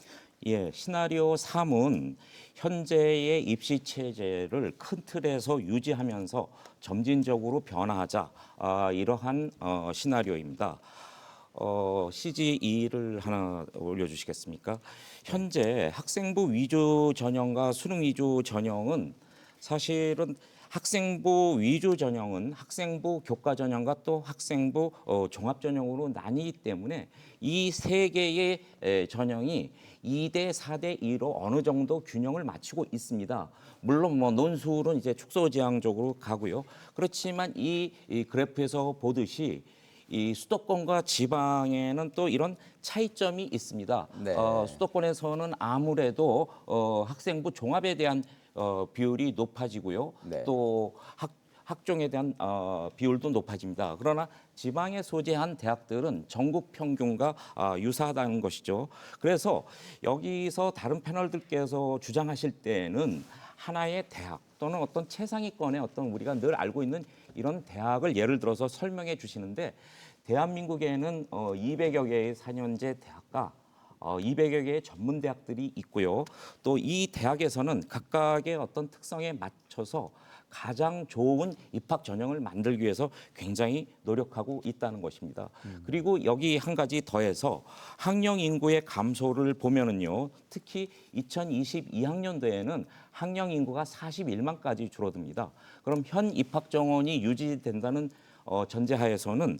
예, 시나리오 3은 현재의 입시 체제를 큰 틀에서 유지하면서 점진적으로 변화하자 이러한 시나리오입니다. CG2를 하나 올려주시겠습니까? 현재 학생부 위주 전형과 수능 위주 전형은 사실은 학생부 위주 전형은 학생부 교과 전형과 또 학생부 종합 전형으로 나뉘기 때문에 이 세 개의 전형이 2대 4대 2로 어느 정도 균형을 맞추고 있습니다. 물론 뭐 논술은 이제 축소지향적으로 가고요. 그렇지만 이 그래프에서 보듯이 이 수도권과 지방에는 또 이런 차이점이 있습니다. 네. 수도권에서는 아무래도 학생부 종합에 대한 비율이 높아지고요. 네. 또 학종에 대한 비율도 높아집니다. 그러나 지방에 소재한 대학들은 전국 평균과 유사하다는 것이죠. 그래서 여기서 다른 패널들께서 주장하실 때는 하나의 대학 또는 어떤 최상위권의 어떤 우리가 늘 알고 있는 이런 대학을 예를 들어서 설명해 주시는데 대한민국에는 200여 개의 4년제 대학과 200여 개의 전문 대학들이 있고요. 또 이 대학에서는 각각의 어떤 특성에 맞춰서 가장 좋은 입학 전형을 만들기 위해서 굉장히 노력하고 있다는 것입니다. 그리고 여기 한 가지 더해서 학령 인구의 감소를 보면은요. 특히 2022학년도에는 학령 인구가 41만까지 줄어듭니다. 그럼 현 입학 정원이 유지된다는 전제하에서는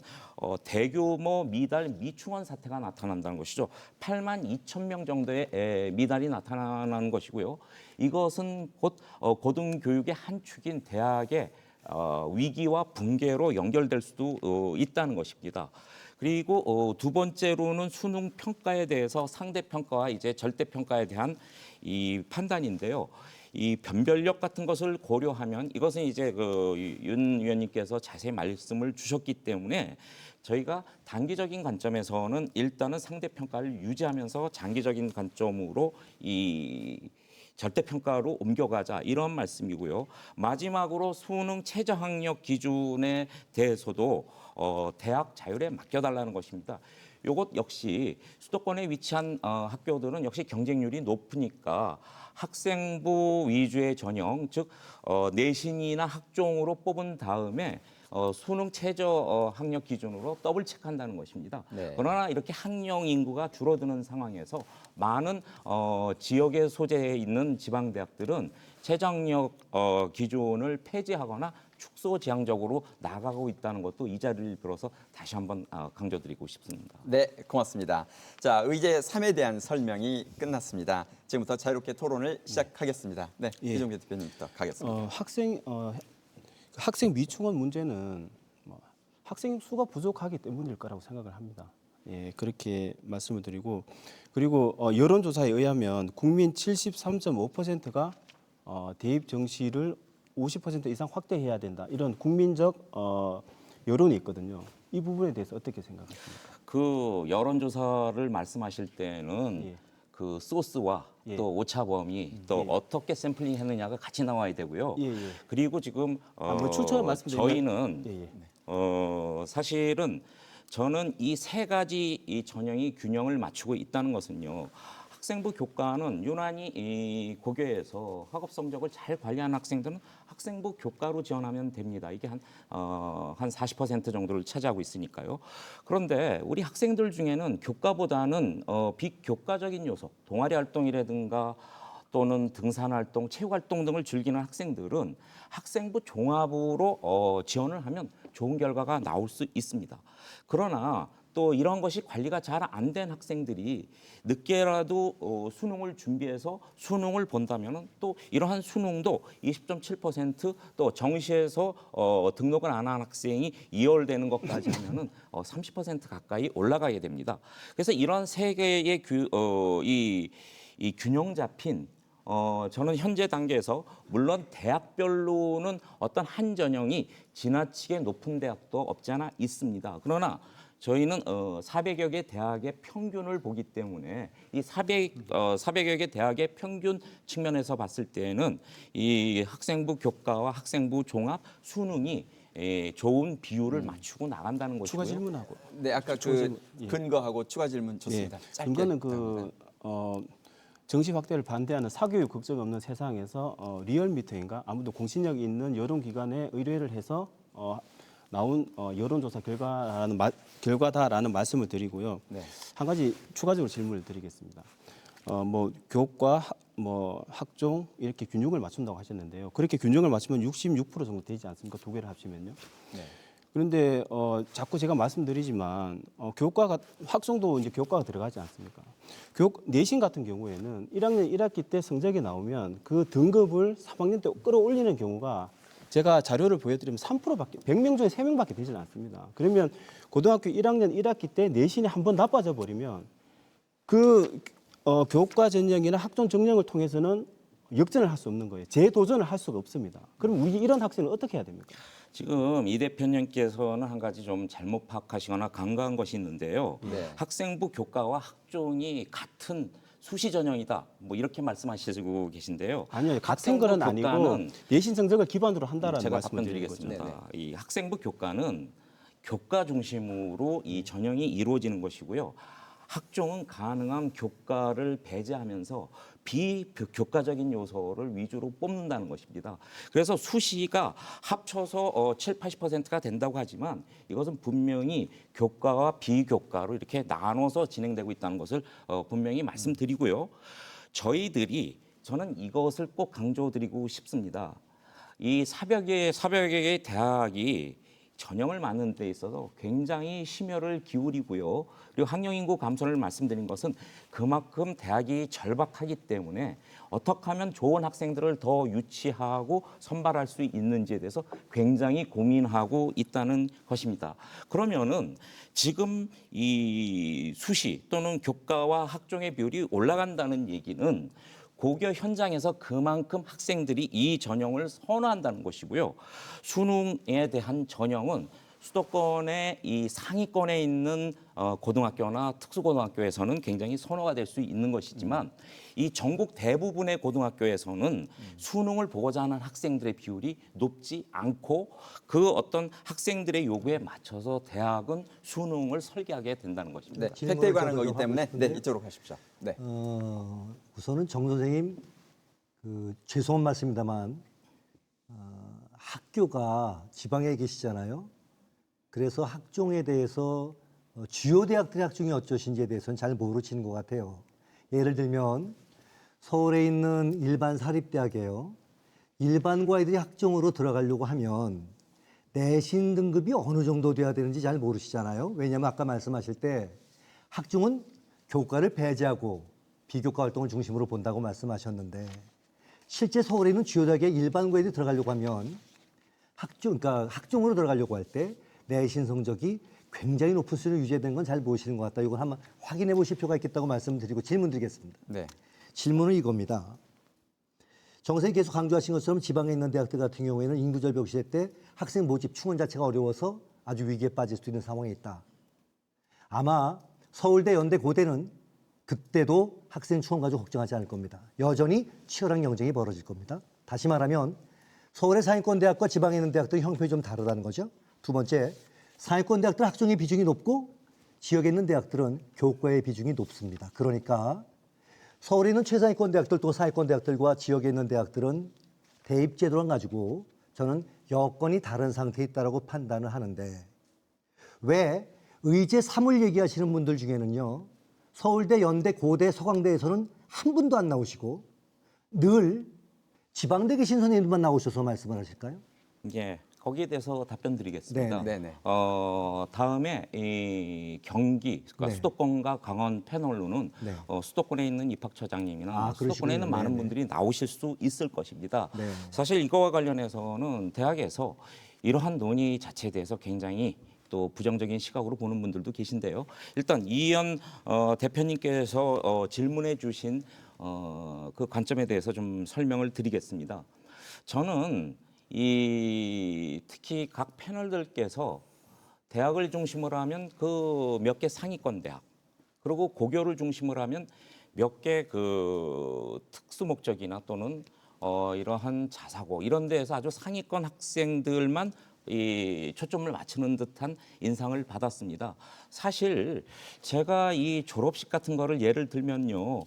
대규모 미달 미충원 사태가 나타난다는 것이죠. 8만 2천 명 정도의 미달이 나타나는 것이고요. 이것은 곧 고등교육의 한 축인 대학의 위기와 붕괴로 연결될 수도 있다는 것입니다. 그리고 두 번째로는 수능 평가에 대해서 상대 평가와 이제 절대 평가에 대한 이 판단인데요. 이 변별력 같은 것을 고려하면 이것은 이제 윤 위원님께서 자세히 말씀을 주셨기 때문에 저희가 단기적인 관점에서는 일단은 상대 평가를 유지하면서 장기적인 관점으로 이 절대평가로 옮겨가자 이런 말씀이고요. 마지막으로 수능 최저학력 기준에 대해서도 대학 자율에 맡겨달라는 것입니다. 이것 역시 수도권에 위치한 학교들은 역시 경쟁률이 높으니까 학생부 위주의 전형, 즉 내신이나 학종으로 뽑은 다음에 수능 최저 학력 기준으로 더블 체크한다는 것입니다. 네. 그러나 이렇게 학령 인구가 줄어드는 상황에서 많은 지역에 소재해 있는 지방 대학들은 최저 학력 기준을 폐지하거나 축소 지향적으로 나가고 있다는 것도 이 자리를 빌어서 다시 한번 강조드리고 싶습니다. 네, 고맙습니다. 자, 의제 3에 대한 설명이 끝났습니다. 지금부터 자유롭게 토론을 시작하겠습니다. 네, 예. 이종계 대표님부터 가겠습니다. 학생 미충원 문제는 학생 수가 부족하기 때문일 거라고 생각을 합니다. 예, 그렇게 말씀을 드리고 그리고 여론조사에 의하면 국민 73.5%가 대입 정시를 50% 이상 확대해야 된다. 이런 국민적 여론이 있거든요. 이 부분에 대해서 어떻게 생각하십니까? 그 여론조사를 말씀하실 때는 예. 그 소스와 예. 또 오차 범위 또 예. 어떻게 샘플링 했느냐가 같이 나와야 되고요. 예, 예. 그리고 지금 뭐 출처를 말씀드리면 저희는 예, 예. 사실은 저는 이 세 가지 이 전형이 균형을 맞추고 있다는 것은요. 학생부 교과는 유난히 이 고교에서 학업 성적을 잘 관리하는 학생들은 학생부 교과로 지원하면 됩니다. 이게 한 40% 정도를 차지하고 있으니까요. 그런데 우리 학생들 중에는 교과보다는 비교과적인 요소, 동아리 활동이라든가 또는 등산 활동, 체육 활동 등을 즐기는 학생들은 학생부 종합으로 지원을 하면 좋은 결과가 나올 수 있습니다. 그러나 또 이런 것이 관리가 잘 안 된 학생들이 늦게라도 수능을 준비해서 수능을 본다면 또 이러한 수능도 20.7% 정시에서 등록을 안 한 학생이 2월 되는 것까지 하면은 30% 가까이 올라가게 됩니다. 그래서 이런 세 개의 이 균형 잡힌 저는 현재 단계에서 물론 대학별로는 어떤 한 전형이 지나치게 높은 대학도 없지 않아 있습니다. 그러나 저희는 400여 개 대학의 평균을 보기 때문에 이 400여 개 대학의 평균 측면에서 봤을 때는 이 학생부 교과와 학생부 종합 수능이 좋은 비율을 맞추고 나간다는 것이고요. 추가 질문하고. 네, 아까 추가 그 질문, 예. 근거하고 추가 질문 좋습니다. 예. 짧게 근거는 부탁드립니다. 정시 확대를 반대하는 사교육 걱정 없는 세상에서 리얼미터인가 아무도 공신력 있는 여론기관에 의뢰를 해서 나온 여론조사 결과다라는 말씀을 드리고요. 네. 한 가지 추가적으로 질문을 드리겠습니다. 뭐 교과, 학종 이렇게 균형을 맞춘다고 하셨는데요. 그렇게 균형을 맞추면 66% 정도 되지 않습니까? 두 개를 합치면요. 네. 그런데 자꾸 제가 말씀드리지만 교과가 학종도 이제 교과가 들어가지 않습니까? 내신 같은 경우에는 1학년 1학기 때 성적이 나오면 그 등급을 3학년 때 끌어올리는 경우가 제가 자료를 보여드리면 3%밖에 100명 중에 3명밖에 되지는 않습니다. 그러면 고등학교 1학년 1학기 때 내신이 한번 나빠져 버리면 그 교과 전형이나 학종 전형을 통해서는 역전을 할 수 없는 거예요. 재도전을 할 수가 없습니다. 그럼 우리 이런 학생은 어떻게 해야 됩니까? 지금 이 대표님께서는 한 가지 좀 잘못 파악하시거나 간과한 것이 있는데요. 네. 학생부 교과와 학종이 같은 수시 전형이다. 뭐 이렇게 말씀하시고 계신데요. 아니요, 같은 거는 아니고 교과는 내신 성적을 기반으로 한다라는 제가 말씀을 드리는 거죠. 답변드리겠습니다. 이 학생부 교과는 교과 중심으로 이 전형이 이루어지는 것이고요. 학종은 가능한 교과를 배제하면서 비교과적인 요소를 위주로 뽑는다는 것입니다. 그래서 수시가 합쳐서 7, 80%가 된다고 하지만 이것은 분명히 교과와 비교과로 이렇게 나눠서 진행되고 있다는 것을 분명히 말씀드리고요. 저는 이것을 꼭 강조드리고 싶습니다. 이 사백여 개의 대학이 전형을 맞는 데 있어서 굉장히 심혈을 기울이고요. 그리고 학령인구 감소를 말씀드린 것은 그만큼 대학이 절박하기 때문에 어떻게 하면 좋은 학생들을 더 유치하고 선발할 수 있는지에 대해서 굉장히 고민하고 있다는 것입니다. 그러면은 지금 이 수시 또는 교과와 학종의 비율이 올라간다는 얘기는 고교 현장에서 그만큼 학생들이 이 전형을 선호한다는 것이고요. 수능에 대한 전형은 수도권의 이 상위권에 있는 고등학교나 특수고등학교에서는 굉장히 선호가 될 수 있는 것이지만 이 전국 대부분의 고등학교에서는 수능을 보고자 하는 학생들의 비율이 높지 않고 그 어떤 학생들의 요구에 맞춰서 대학은 수능을 설계하게 된다는 것입니다. 네, 팩트에 관한 거기 때문에 네, 이쪽으로 가십시오. 네. 우선은 정 선생님 죄송한 말씀입니다만 학교가 지방에 계시잖아요. 그래서 학종에 대해서 주요 대학들의 학종이 어쩌신지에 대해서는 잘 모르시는 것 같아요. 예를 들면 서울에 있는 일반 사립대학이에요. 일반과들이 학종으로 들어가려고 하면 내신 등급이 어느 정도 돼야 되는지 잘 모르시잖아요. 왜냐하면 아까 말씀하실 때 학종은 교과를 배제하고 비교과 활동을 중심으로 본다고 말씀하셨는데 실제 서울에 있는 주요 대학에 일반과들이 들어가려고 하면 그러니까 학종으로 들어가려고 할 때 내신 성적이 굉장히 높은 수준을 유지되는 건 잘 모르시는 것 같다. 이걸 한번 확인해 보실 필요가 있겠다고 말씀드리고 질문 드리겠습니다. 네. 질문은 이겁니다. 정 선생님이 계속 강조하신 것처럼 지방에 있는 대학들 같은 경우에는 인구절벽 시대 때 학생 모집 충원 자체가 어려워서 아주 위기에 빠질 수 있는 상황에 있다. 아마 서울대, 연대, 고대는 그때도 학생 충원 가지고 걱정하지 않을 겁니다. 여전히 치열한 경쟁이 벌어질 겁니다. 다시 말하면 서울의 상위권 대학과 지방에 있는 대학들은 형편이 좀 다르다는 거죠. 두 번째, 상위권 대학들은 학종의 비중이 높고 지역에 있는 대학들은 교과의 비중이 높습니다. 그러니까 서울에 있는 최상위권 대학들 또 상위권 대학들과 지역에 있는 대학들은 대입 제도를 가지고 저는 여건이 다른 상태에 있다고 판단을 하는데 왜 의제 3을 얘기하시는 분들 중에는요. 서울대, 연대, 고대, 서강대에서는 한 분도 안 나오시고 늘 지방대 계신 선생님들만 나오셔서 말씀을 하실까요? 예, 거기에 대해서 답변드리겠습니다. 네네. 다음에 이 경기, 그러니까 네. 수도권과 강원 패널로는 네. 수도권에 있는 입학처장님이나 수도권에 있는 많은 네네. 분들이 나오실 수 있을 것입니다. 네. 사실 이거와 관련해서는 대학에서 이러한 논의 자체에 대해서 굉장히 또 부정적인 시각으로 보는 분들도 계신데요. 일단 이현 대표님께서 질문해 주신 그 관점에 대해서 좀 설명을 드리겠습니다. 저는 특히 각 패널들께서 대학을 중심으로 하면 그 몇 개 상위권 대학 그리고 고교를 중심으로 하면 몇 개 그 특수 목적이나 또는 이러한 자사고 이런 데에서 아주 상위권 학생들만 이 초점을 맞추는 듯한 인상을 받았습니다. 사실 제가 이 졸업식 같은 거를 예를 들면요.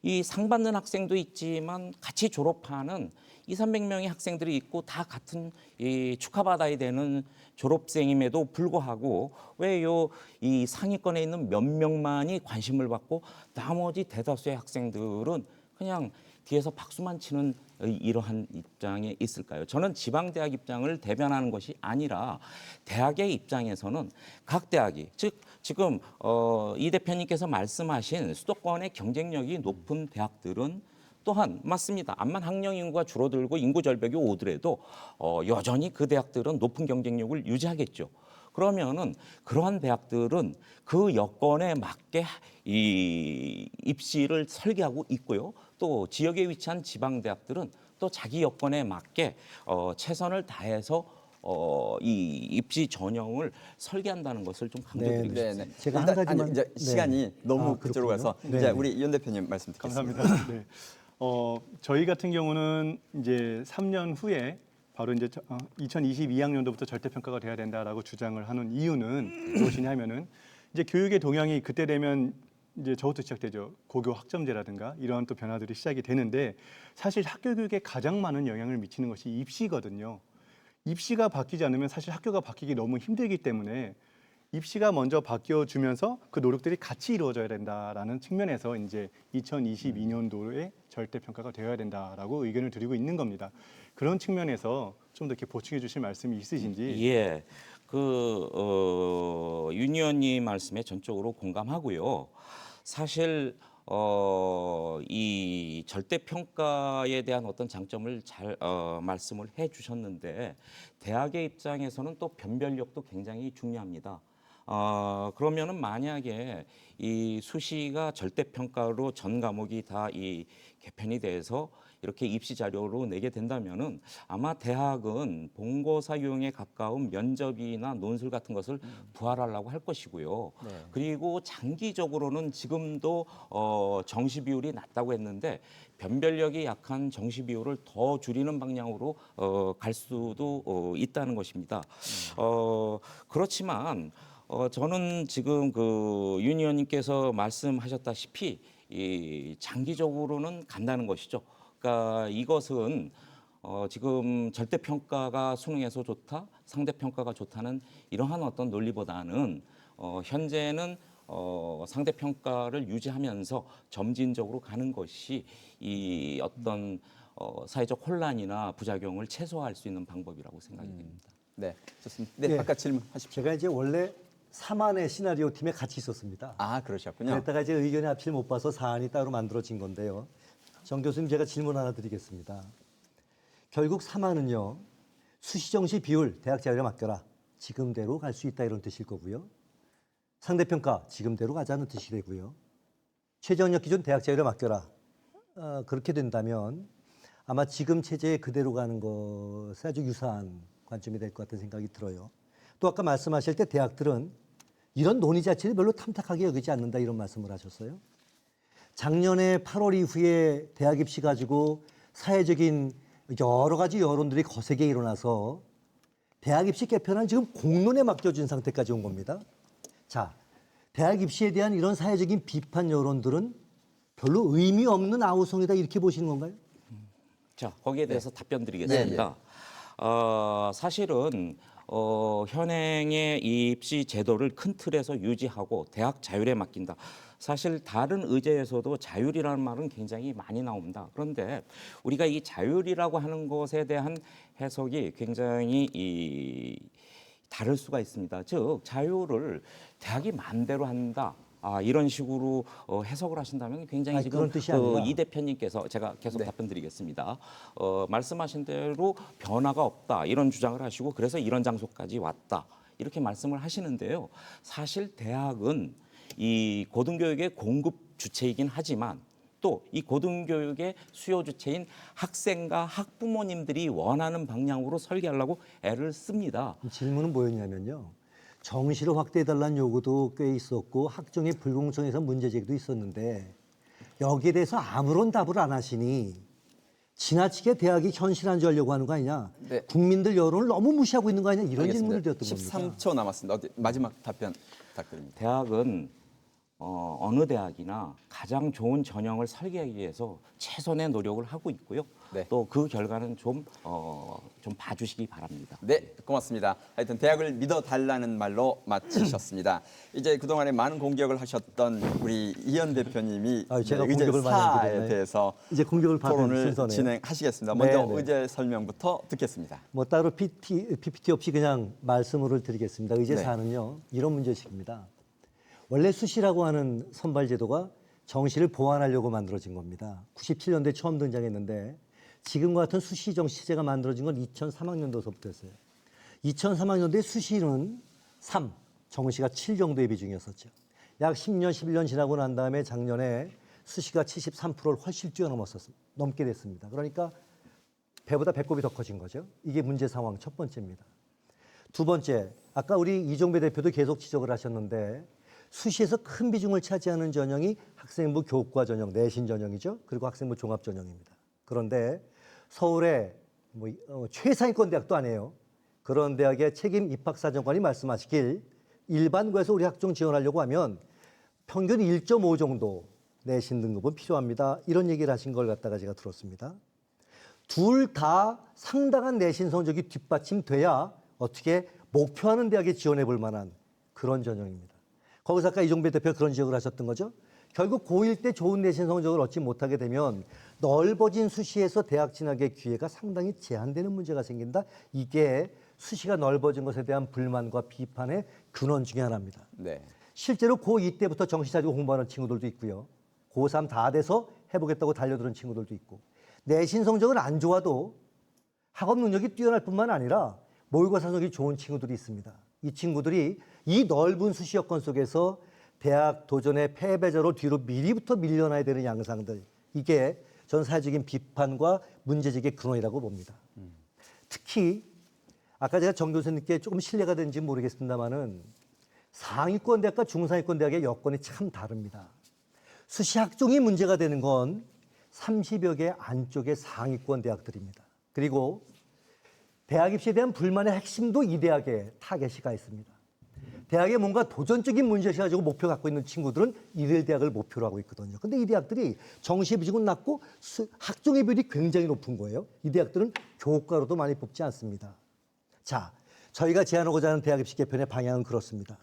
이 상 받는 학생도 있지만 같이 졸업하는 200~300명의 학생들이 있고 다 같은 이 축하받아야 되는 졸업생임에도 불구하고 왜요 이 상위권에 있는 몇 명만이 관심을 받고 나머지 대다수의 학생들은 그냥 뒤에서 박수만 치는 이러한 입장에 있을까요? 저는 지방대학 입장을 대변하는 것이 아니라 대학의 입장에서는 각 대학이 즉 지금 이 대표님께서 말씀하신 수도권의 경쟁력이 높은 대학들은 또한 맞습니다. 암만 학령 인구가 줄어들고 인구 절벽이 오더라도 여전히 그 대학들은 높은 경쟁력을 유지하겠죠. 그러면은 그러한 대학들은 그 여건에 맞게 이 입시를 설계하고 있고요. 또 지역에 위치한 지방 대학들은 또 자기 여건에 맞게 최선을 다해서 이 입시 전형을 설계한다는 것을 좀 강조드리고 싶습니다. 제가 한 일단, 가지만 이제 시간이 너무 그쪽으로 가서 이제 우리 윤 대표님 말씀 듣겠습니다. 감사합니다. 네. 저희 같은 경우는 이제 3년 후에 바로 이제 2022학년도부터 절대평가가 돼야 된다라고 주장을 하는 이유는 무엇이냐면은 이제 교육의 동향이 그때 되면 이제 저부터 시작되죠. 고교 학점제라든가 이러한 또 변화들이 시작이 되는데 사실 학교 교육에 가장 많은 영향을 미치는 것이 입시거든요. 입시가 바뀌지 않으면 사실 학교가 바뀌기 너무 힘들기 때문에 입시가 먼저 바뀌어주면서 그 노력들이 같이 이루어져야 된다라는 측면에서 이제 2022년도에 절대평가가 되어야 된다라고 의견을 드리고 있는 겁니다. 그런 측면에서 좀 더 이렇게 보충해 주실 말씀이 있으신지. 예, 윤 의원님 말씀에 전적으로 공감하고요. 사실 이 절대평가에 대한 어떤 장점을 잘 말씀을 해주셨는데 대학의 입장에서는 또 변별력도 굉장히 중요합니다. 그러면은 만약에 이 수시가 절대평가로 전 과목이 다 이 개편이 돼서 이렇게 입시 자료로 내게 된다면은 아마 대학은 본고사 유형에 가까운 면접이나 논술 같은 것을 부활하려고 할 것이고요. 네. 그리고 장기적으로는 지금도 정시 비율이 낮다고 했는데 변별력이 약한 정시 비율을 더 줄이는 방향으로 갈 수도 있다는 것입니다. 그렇지만 저는 지금 윤 의원님께서 말씀하셨다시피 이 장기적으로는 간다는 것이죠. 그러니까 이것은 지금 절대평가가 수능에서 좋다, 상대평가가 좋다는 이러한 어떤 논리보다는 현재는 상대평가를 유지하면서 점진적으로 가는 것이 이 어떤 사회적 혼란이나 부작용을 최소화할 수 있는 방법이라고 생각이 됩니다. 네, 좋습니다. 네, 아까 질문하십시오. 제가 이제 원래 3안의 시나리오 팀에 같이 있었습니다. 아, 그러셨군요. 그랬다가 이제 의견이 합치를 못 봐서 사안이 따로 만들어진 건데요. 정 교수님, 제가 질문 하나 드리겠습니다. 결국 3안은요. 수시정시 비율 대학 자율에 맡겨라. 지금대로 갈 수 있다 이런 뜻일 거고요. 상대평가 지금대로 가자는 뜻이 되고요. 최저학력 기준 대학 자율에 맡겨라. 그렇게 된다면 아마 지금 체제에 그대로 가는 것에 아주 유사한 관점이 될 것 같은 생각이 들어요. 또 아까 말씀하실 때 대학들은 이런 논의 자체를 별로 탐탁하게 여기지 않는다 이런 말씀을 하셨어요. 작년에 8월 이후에 대학 입시 가지고 사회적인 여러 가지 여론들이 거세게 일어나서 대학 입시 개편은 지금 공론에 맡겨진 상태까지 온 겁니다. 자, 대학 입시에 대한 이런 사회적인 비판 여론들은 별로 의미 없는 아우성이다 이렇게 보시는 건가요? 자, 거기에 대해서 답변 드리겠습니다. 사실은 현행의 입시 제도를 큰 틀에서 유지하고 대학 자율에 맡긴다. 사실 다른 의제에서도 자율이라는 말은 굉장히 많이 나옵니다. 그런데 우리가 이 자율이라고 하는 것에 대한 해석이 굉장히 다를 수가 있습니다. 즉 자율을 대학이 마음대로 한다. 이런 식으로 해석을 하신다면 굉장히 지금 이 대표님께서 제가 계속 답변드리겠습니다. 말씀하신 대로 변화가 없다 이런 주장을 하시고 그래서 이런 장소까지 왔다 이렇게 말씀을 하시는데요. 사실 대학은 이 고등교육의 공급 주체이긴 하지만 또 이 고등교육의 수요 주체인 학생과 학부모님들이 원하는 방향으로 설계하려고 애를 씁니다. 질문은 뭐였냐면요. 정시를 확대해달라는 요구도 꽤 있었고 학종의 불공정에서 문제 제기도 있었는데 여기에 대해서 아무런 답을 안 하시니 지나치게 대학이 현실안주하려고 하는 거 아니냐. 네. 국민들 여론을 너무 무시하고 있는 거 아니냐. 이런 알겠습니다. 질문을 드렸던 겁니다. 13초 남았습니다. 마지막 답변 부탁드립니다. 대학은 어느 대학이나 가장 좋은 전형을 설계하기 위해서 최선의 노력을 하고 있고요. 네. 또 그 결과는 좀 봐주시기 바랍니다. 네, 고맙습니다. 하여튼 대학을 믿어달라는 말로 마치셨습니다. 이제 그동안에 많은 공격을 하셨던 우리 이현 대표님이 제가 의제 공격을 많이 사에 드렸네. 대해서 이제 공격을 받은 토론을 순서네요. 진행하시겠습니다. 먼저 네, 네. 의제 설명부터 듣겠습니다. 뭐 따로 PPT 없이 그냥 말씀을 드리겠습니다. 의제 네. 사는요 이런 문제식입니다. 원래 수시라고 하는 선발 제도가 정시를 보완하려고 만들어진 겁니다. 97년도에 처음 등장했는데 지금과 같은 수시 정시 체제가 만들어진 건 2003학년도서부터였어요. 2003학년도에 수시는 3, 정시가 7 정도의 비중이었었죠. 약 10년, 11년 지나고 난 다음에 작년에 수시가 73%를 훨씬 넘게 됐습니다. 그러니까 배보다 배꼽이 더 커진 거죠. 이게 문제 상황 첫 번째입니다. 두 번째, 아까 우리 이종배 대표도 계속 지적을 하셨는데 수시에서 큰 비중을 차지하는 전형이 학생부 교과 전형, 내신 전형이죠. 그리고 학생부 종합 전형입니다. 그런데 서울의 최상위권 대학도 아니에요. 그런 대학의 책임 입학사정관이 말씀하시길 일반고에서 우리 학종 지원하려고 하면 평균 1.5 정도 내신 등급은 필요합니다. 이런 얘기를 하신 걸 갖다가 제가 들었습니다. 둘 다 상당한 내신 성적이 뒷받침돼야 어떻게 목표하는 대학에 지원해 볼 만한 그런 전형입니다. 거기서 아까 이종배 대표가 그런 지적을 하셨던 거죠. 결국 고1 때 좋은 내신 성적을 얻지 못하게 되면 넓어진 수시에서 대학 진학의 기회가 상당히 제한되는 문제가 생긴다. 이게 수시가 넓어진 것에 대한 불만과 비판의 근원 중에 하나입니다. 네. 실제로 고2 때부터 정시 가지고 공부하는 친구들도 있고요. 고3 다 돼서 해보겠다고 달려드는 친구들도 있고 내신 성적은 안 좋아도 학업 능력이 뛰어날 뿐만 아니라 모의고사 성적이 좋은 친구들이 있습니다. 이 친구들이 이 넓은 수시 여건 속에서 대학 도전의 패배자로 뒤로 미리부터 밀려나야 되는 양상들. 이게 전 사회적인 비판과 문제제기의 근원이라고 봅니다. 특히 아까 제가 정 교수님께 조금 신뢰가 되는지 모르겠습니다만은 상위권 대학과 중상위권 대학의 여건이 참 다릅니다. 수시 학종이 문제가 되는 건 30여 개 안쪽의 상위권 대학들입니다. 그리고 대학 입시에 대한 불만의 핵심도 이 대학에 타겟이 가 있습니다. 대학에 뭔가 도전적인 문제를 가지고 목표 갖고 있는 친구들은 이들 대학을 목표로 하고 있거든요. 근데 이 대학들이 정시 비중은 낮고 학종의 비율이 굉장히 높은 거예요. 이 대학들은 교과로도 많이 뽑지 않습니다. 자, 저희가 제안하고자 하는 대학 입시 개편의 방향은 그렇습니다.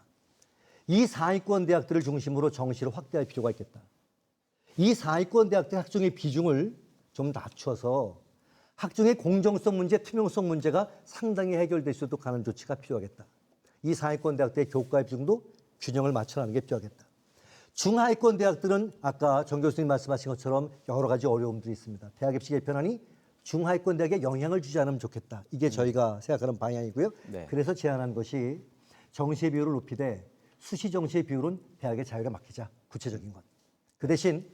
이 상위권 대학들을 중심으로 정시를 확대할 필요가 있겠다. 이 상위권 대학들 학종의 비중을 좀 낮춰서 학종의 공정성 문제, 투명성 문제가 상당히 해결될 수 있도록 하는 조치가 필요하겠다. 이 상위권 대학들의 교과의 비중도 균형을 맞춰가는 게 필요하겠다. 중하위권 대학들은 아까 정 교수님 말씀하신 것처럼 여러 가지 어려움들이 있습니다. 대학 입시 개편안이 중하위권 대학에 영향을 주지 않으면 좋겠다. 이게 저희가 생각하는 방향이고요. 네. 그래서 제안한 것이 정시의 비율을 높이되 수시 정시의 비율은 대학의 자율에 맡기자. 구체적인 것. 그 대신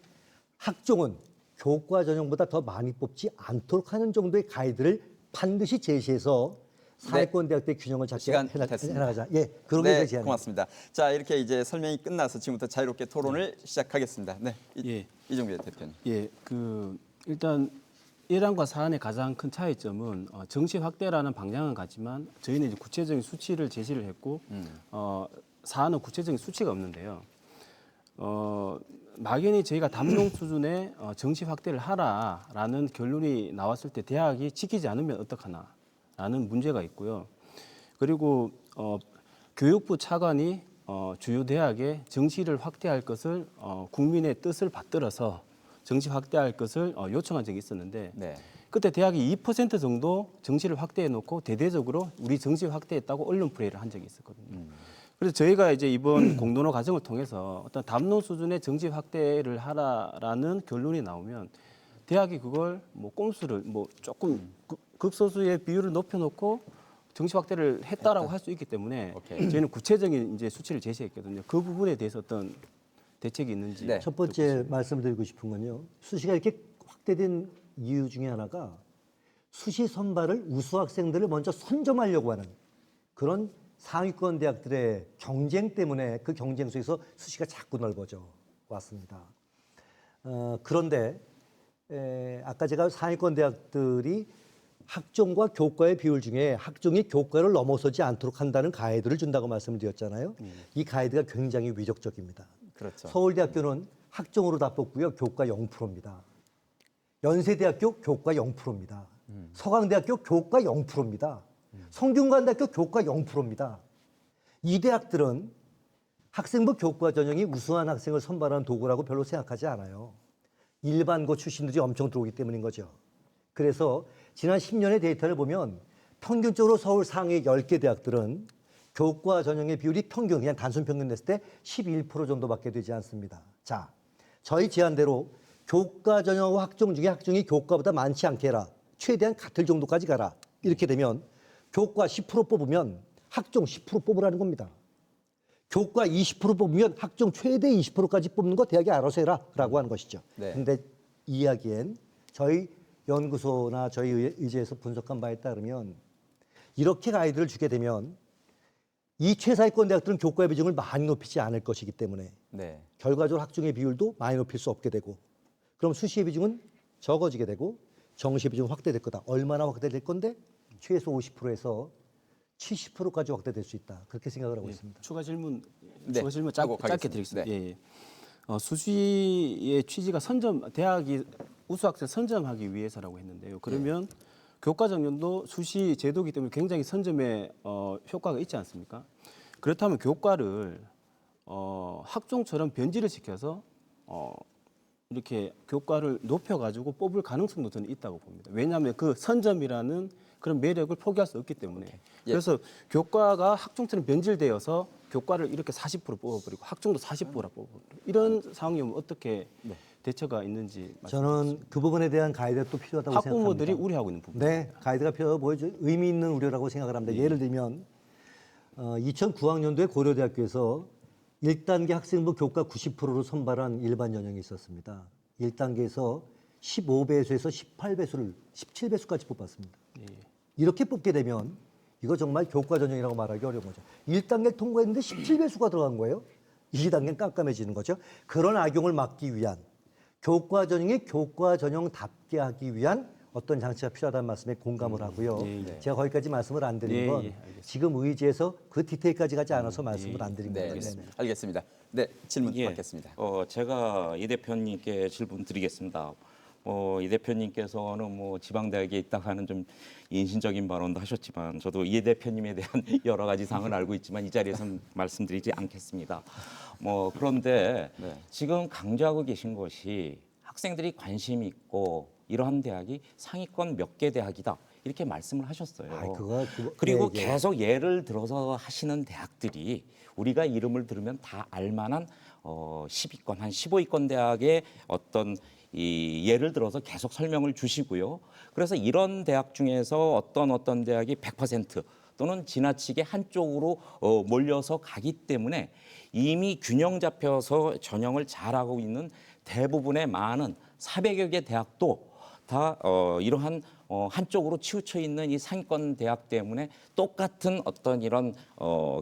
학종은 교과 전형보다 더 많이 뽑지 않도록 하는 정도의 가이드를 반드시 제시해서 상위권 대학들의 균형을 잡게 해나가자. 예, 그런 게 제안입니다. 고맙습니다. 자, 이렇게 이제 설명이 끝나서 지금부터 자유롭게 토론을 시작하겠습니다. 네, 이종배 대표님. 예, 일단 1안과 4안의 가장 큰 차이점은 정시 확대라는 방향은 같지만 저희는 이제 구체적인 수치를 제시를 했고 4안은 구체적인 수치가 없는데요. 막연히 저희가 담론 수준의 정시 확대를 하라라는 결론이 나왔을 때 대학이 지키지 않으면 어떡하나라는 문제가 있고요. 그리고 교육부 차관이 주요 대학에 정시를 확대할 것을 국민의 뜻을 받들어서 정시 확대할 것을 요청한 적이 있었는데 네. 그때 대학이 2% 정도 정시를 확대해 놓고 대대적으로 우리 정시 확대했다고 언론 플레이를 한 적이 있었거든요. 그래서 저희가 이제 이번 공론화 과정을 통해서 어떤 담론 수준의 정시 확대를 하라라는 결론이 나오면 대학이 그걸 뭐 꼼수를 뭐 조금 극소수의 비율을 높여놓고 정시 확대를 했다라고 할 수 있기 때문에 저희는 구체적인 이제 수치를 제시했거든요. 그 부분에 대해서 어떤 대책이 있는지. 네. 첫 번째 말씀드리고 싶은 건요. 수시가 이렇게 확대된 이유 중에 하나가 수시 선발을 우수 학생들을 먼저 선점하려고 하는 그런 상위권 대학들의 경쟁 때문에 그 경쟁 속에서 수시가 자꾸 넓어져 왔습니다. 그런데 아까 제가 상위권 대학들이 학종과 교과의 비율 중에 학종이 교과를 넘어서지 않도록 한다는 가이드를 준다고 말씀을 드렸잖아요. 이 가이드가 굉장히 위력적입니다. 그렇죠. 서울대학교는 학종으로 다 뽑고요. 교과 0%입니다. 연세대학교 교과 0%입니다. 서강대학교 교과 0%입니다. 성균관대학교 교과 0%입니다. 이 대학들은 학생부 교과 전형이 우수한 학생을 선발하는 도구라고 별로 생각하지 않아요. 일반고 출신들이 엄청 들어오기 때문인 거죠. 그래서 지난 10년의 데이터를 보면 평균적으로 서울 상위 10개 대학들은 교과 전형의 비율이 평균, 그냥 단순 평균 냈을 때 11% 정도밖에 되지 않습니다. 자, 저희 제안대로 교과 전형과 학종 중에 학종이 교과보다 많지 않게 해라. 최대한 같을 정도까지 가라. 이렇게 되면 교과 10% 뽑으면 학종 10% 뽑으라는 겁니다. 교과 20% 뽑으면 학종 최대 20%까지 뽑는 거 대학이 알아서 해라 라고 하는 것이죠. 그런데 이 이야기엔 저희 연구소나 저희 의제에서 분석한 바에 따르면 이렇게 가이드를 주게 되면 이 최상위권 대학들은 교과의 비중을 많이 높이지 않을 것이기 때문에 결과적으로 학종의 비율도 많이 높일 수 없게 되고 그럼 수시의 비중은 적어지게 되고 정시의 비중은 확대될 거다. 얼마나 확대될 건데 최소 50%에서 70%까지 확대될 수 있다. 그렇게 생각을 하고 있습니다. 추가 질문 하고 짧게 가겠습니다. 드리겠습니다. 예. 수시의 취지가 대학이 우수학생 선점하기 위해서라고 했는데요. 그러면 교과 정년도 수시 제도이기 때문에 굉장히 선점에 효과가 있지 않습니까? 그렇다면 교과를 학종처럼 변질을 시켜서 이렇게 교과를 높여가지고 뽑을 가능성도 저는 있다고 봅니다. 왜냐하면 그 선점이라는 그런 매력을 포기할 수 없기 때문에. 그래서 교과가 학종처럼 변질되어서 교과를 이렇게 40% 뽑아버리고 학종도 40%라 뽑아버리고 이런 상황이면 어떻게 대처가 있는지 저는 그 부분에 대한 가이드가 또 필요하다고 생각합니다. 학부모들이 우려하고 있는 부분. 네, 가이드가 보여줘 의미 있는 우려라고 생각을 합니다. 예를 들면 2009학년도에 고려대학교에서 1단계 학생부 교과 90%로 선발한 일반 전형이 있었습니다. 1단계에서 15배수에서 18배수를 17배수까지 뽑았습니다. 이렇게 뽑게 되면 이거 정말 교과 전형이라고 말하기 어려운 거죠. 1단계를 통과했는데 17배수가 들어간 거예요. 2단계는 깜깜해지는 거죠. 그런 악용을 막기 위한 교과 전형이 교과 전형답게 하기 위한 어떤 장치가 필요하다는 말씀에 공감을 하고요. 제가 거기까지 말씀을 안 드린 건 지금 의지에서 그 디테일까지 가지 않아서 말씀을 안 드린 거예요. 알겠습니다. 네, 질문 받겠습니다. 제가 이 대표님께 질문 드리겠습니다. 이 대표님께서는 지방대학에 있다고 하는 좀 인신적인 발언도 하셨지만 저도 이 대표님에 대한 여러 가지 사항을 알고 있지만 이 자리에서는 말씀드리지 않겠습니다. 그런데 지금 강조하고 계신 것이 학생들이 관심이 있고 이러한 대학이 상위권 몇 개 대학이다 이렇게 말씀을 하셨어요. 그리고 계속 예를 들어서 하시는 대학들이 우리가 이름을 들으면 다 알만한 10위권 한 15위권 대학의 어떤 이 예를 들어서 계속 설명을 주시고요. 그래서 이런 대학 중에서 어떤 대학이 100% 또는 지나치게 한쪽으로 몰려서 가기 때문에 이미 균형 잡혀서 전형을 잘하고 있는 대부분의 많은 400여 개 대학도 다 이러한 한쪽으로 치우쳐 있는 이 상위권 대학 때문에 똑같은 어떤 이런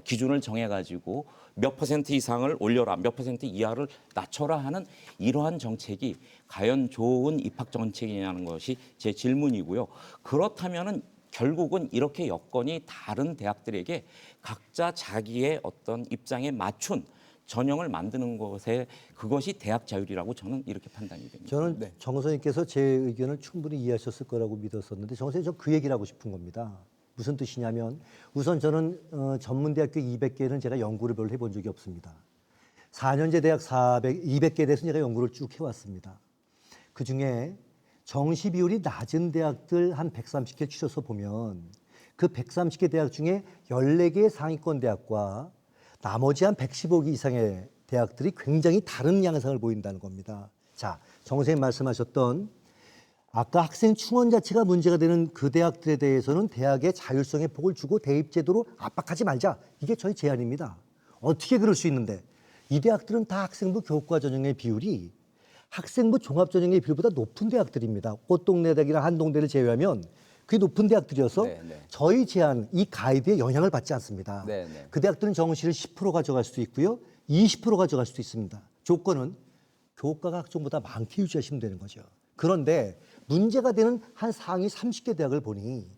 기준을 정해가지고 몇 퍼센트 이상을 올려라, 몇 퍼센트 이하를 낮춰라 하는 이러한 정책이 과연 좋은 입학 정책이냐는 것이 제 질문이고요. 그렇다면은 결국은 이렇게 여건이 다른 대학들에게 각자 자기의 어떤 입장에 맞춘 전형을 만드는 것에 그것이 대학 자율이라고 저는 이렇게 판단이 됩니다. 저는 정 선생님께서 제 의견을 충분히 이해하셨을 거라고 믿었었는데 정 선생님 저 그 얘기를 하고 싶은 겁니다. 무슨 뜻이냐면 우선 저는 전문대학교 200개는 제가 연구를 별로 해본 적이 없습니다. 4년제 대학 200개에 대해서 제가 연구를 쭉 해왔습니다. 그중에 정시 비율이 낮은 대학들 한 130개 추려서 보면 그 130개 대학 중에 14개의 상위권 대학과 나머지 한 115개 이상의 대학들이 굉장히 다른 양상을 보인다는 겁니다. 자, 정 선생님 말씀하셨던 아까 학생 충원 자체가 문제가 되는 그 대학들에 대해서는 대학의 자율성의 폭을 주고 대입제도로 압박하지 말자. 이게 저희 제안입니다. 어떻게 그럴 수 있는데 이 대학들은 다 학생부 교과 전형의 비율이 학생부 종합 전형의 비율보다 높은 대학들입니다. 꽃동네 대학이나 한동대를 제외하면 그게 높은 대학들이어서 저희 제안, 이 가이드에 영향을 받지 않습니다. 그 대학들은 정시를 10% 가져갈 수도 있고요. 20% 가져갈 수도 있습니다. 조건은 교과가 학종보다 많게 유지하시면 되는 거죠. 그런데 문제가 되는 한 상위 30개 대학을 보니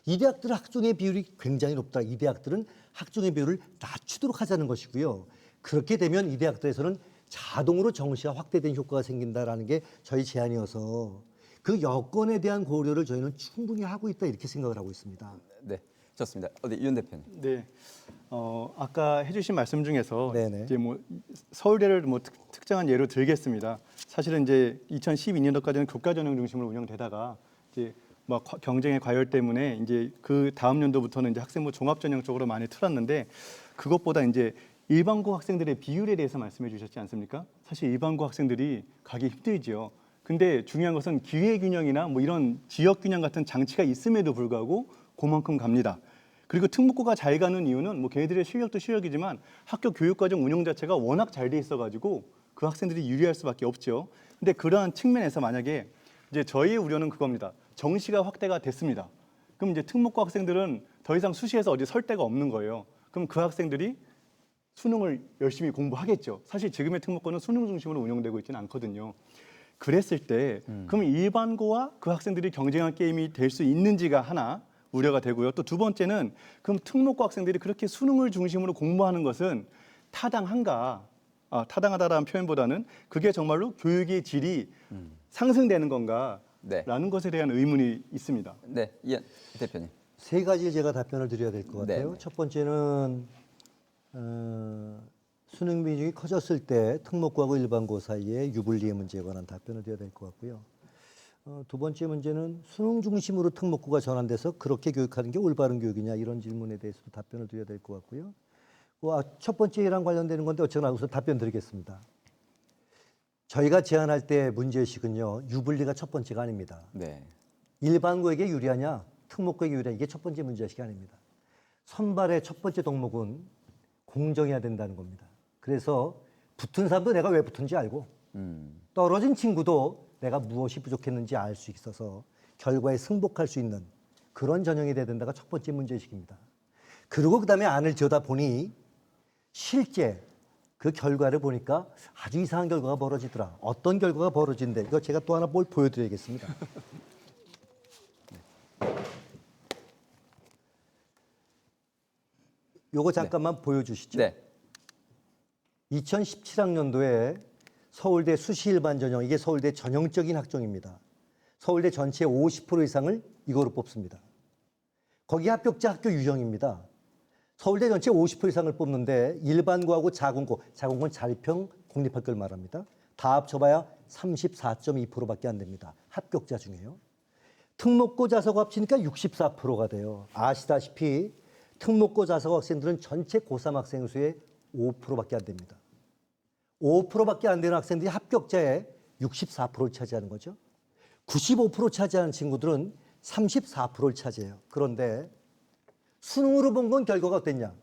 이 대학들은 학종의 비율이 굉장히 높다. 이 대학들은 학종의 비율을 낮추도록 하자는 것이고요. 그렇게 되면 이 대학들에서는 자동으로 정시가 확대된 효과가 생긴다라는 게 저희 제안이어서 그 여건에 대한 고려를 저희는 충분히 하고 있다 이렇게 생각을 하고 있습니다. 네, 좋습니다. 윤 대표님. 네. 아까 해주신 말씀 중에서 네네. 이제 뭐 서울대를 뭐 특정한 예로 들겠습니다. 사실은 이제 2012년도까지는 교과 전형 중심으로 운영되다가 이제 뭐 경쟁의 과열 때문에 이제 그 다음 연도부터는 이제 학생부 종합 전형 쪽으로 많이 틀었는데 그것보다 이제 일반고 학생들의 비율에 대해서 말씀해 주셨지 않습니까? 사실 일반고 학생들이 가기 힘들지요. 근데 중요한 것은 기회 균형이나 뭐 이런 지역 균형 같은 장치가 있음에도 불구하고 그만큼 갑니다. 그리고 특목고가 잘 가는 이유는 뭐 걔네들의 실력도 실력이지만 학교 교육과정 운영 자체가 워낙 잘 돼 있어가지고 그 학생들이 유리할 수밖에 없죠. 근데 그러한 측면에서 만약에 이제 저희의 우려는 그겁니다. 정시가 확대가 됐습니다. 그럼 이제 특목고 학생들은 더 이상 수시에서 어디 설 데가 없는 거예요. 그럼 그 학생들이 수능을 열심히 공부하겠죠. 사실 지금의 특목고는 수능 중심으로 운영되고 있지는 않거든요. 그랬을 때 그럼 일반고와 그 학생들이 경쟁한 게임이 될 수 있는지가 하나 우려가 되고요. 또 두 번째는 그럼 특목고 학생들이 그렇게 수능을 중심으로 공부하는 것은 타당한가? 타당하다라는 표현보다는 그게 정말로 교육의 질이 상승되는 건가? 네. 라는 것에 대한 의문이 있습니다. 네, 이현 대표님. 세 가지 제가 답변을 드려야 될 것 같아요. 네. 첫 번째는 수능 비중이 커졌을 때 특목고하고 일반고 사이에 유불리의 문제에 관한 답변을 드려야 될 것 같고요. 두 번째 문제는 수능 중심으로 특목고가 전환돼서 그렇게 교육하는 게 올바른 교육이냐 이런 질문에 대해서도 답변을 드려야 될 것 같고요. 첫 번째랑 관련되는 건데 어쨌거나 우선 답변 드리겠습니다. 저희가 제안할 때 문제의식은요. 유불리가 첫 번째가 아닙니다. 네. 일반고에게 유리하냐 특목고에게 유리하냐 이게 첫 번째 문제의식이 아닙니다. 선발의 첫 번째 덕목은 공정해야 된다는 겁니다. 그래서 붙은 사람도 내가 왜 붙은지 알고 떨어진 친구도 내가 무엇이 부족했는지 알 수 있어서 결과에 승복할 수 있는 그런 전형이 돼야 된다가 첫 번째 문제의식입니다. 그리고 그다음에 안을 들여다보니 실제 그 결과를 보니까 아주 이상한 결과가 벌어지더라. 어떤 결과가 벌어진대. 이거 제가 또 하나 뭘 보여드려야겠습니다. 요거 잠깐만 보여주시죠. 네. 2017학년도에 서울대 수시 일반 전형, 이게 서울대 전형적인 학종입니다. 서울대 전체 50% 이상을 이거로 뽑습니다. 거기 합격자 학교 유형입니다. 서울대 전체 50% 이상을 뽑는데 일반고하고 자군고, 자군고는 자립형 공립학교를 말합니다. 다 합쳐봐야 34.2%밖에 안 됩니다. 합격자 중에요. 특목고 자사고 합치니까 64%가 돼요. 아시다시피 특목고 자사고 학생들은 전체 고3 학생 수의 5%밖에 안 됩니다. 5%밖에 안 되는 학생들이 합격자의 64%를 차지하는 거죠. 95% 차지하는 친구들은 34%를 차지해요. 그런데 수능으로 본 건 결과가 어땠냐?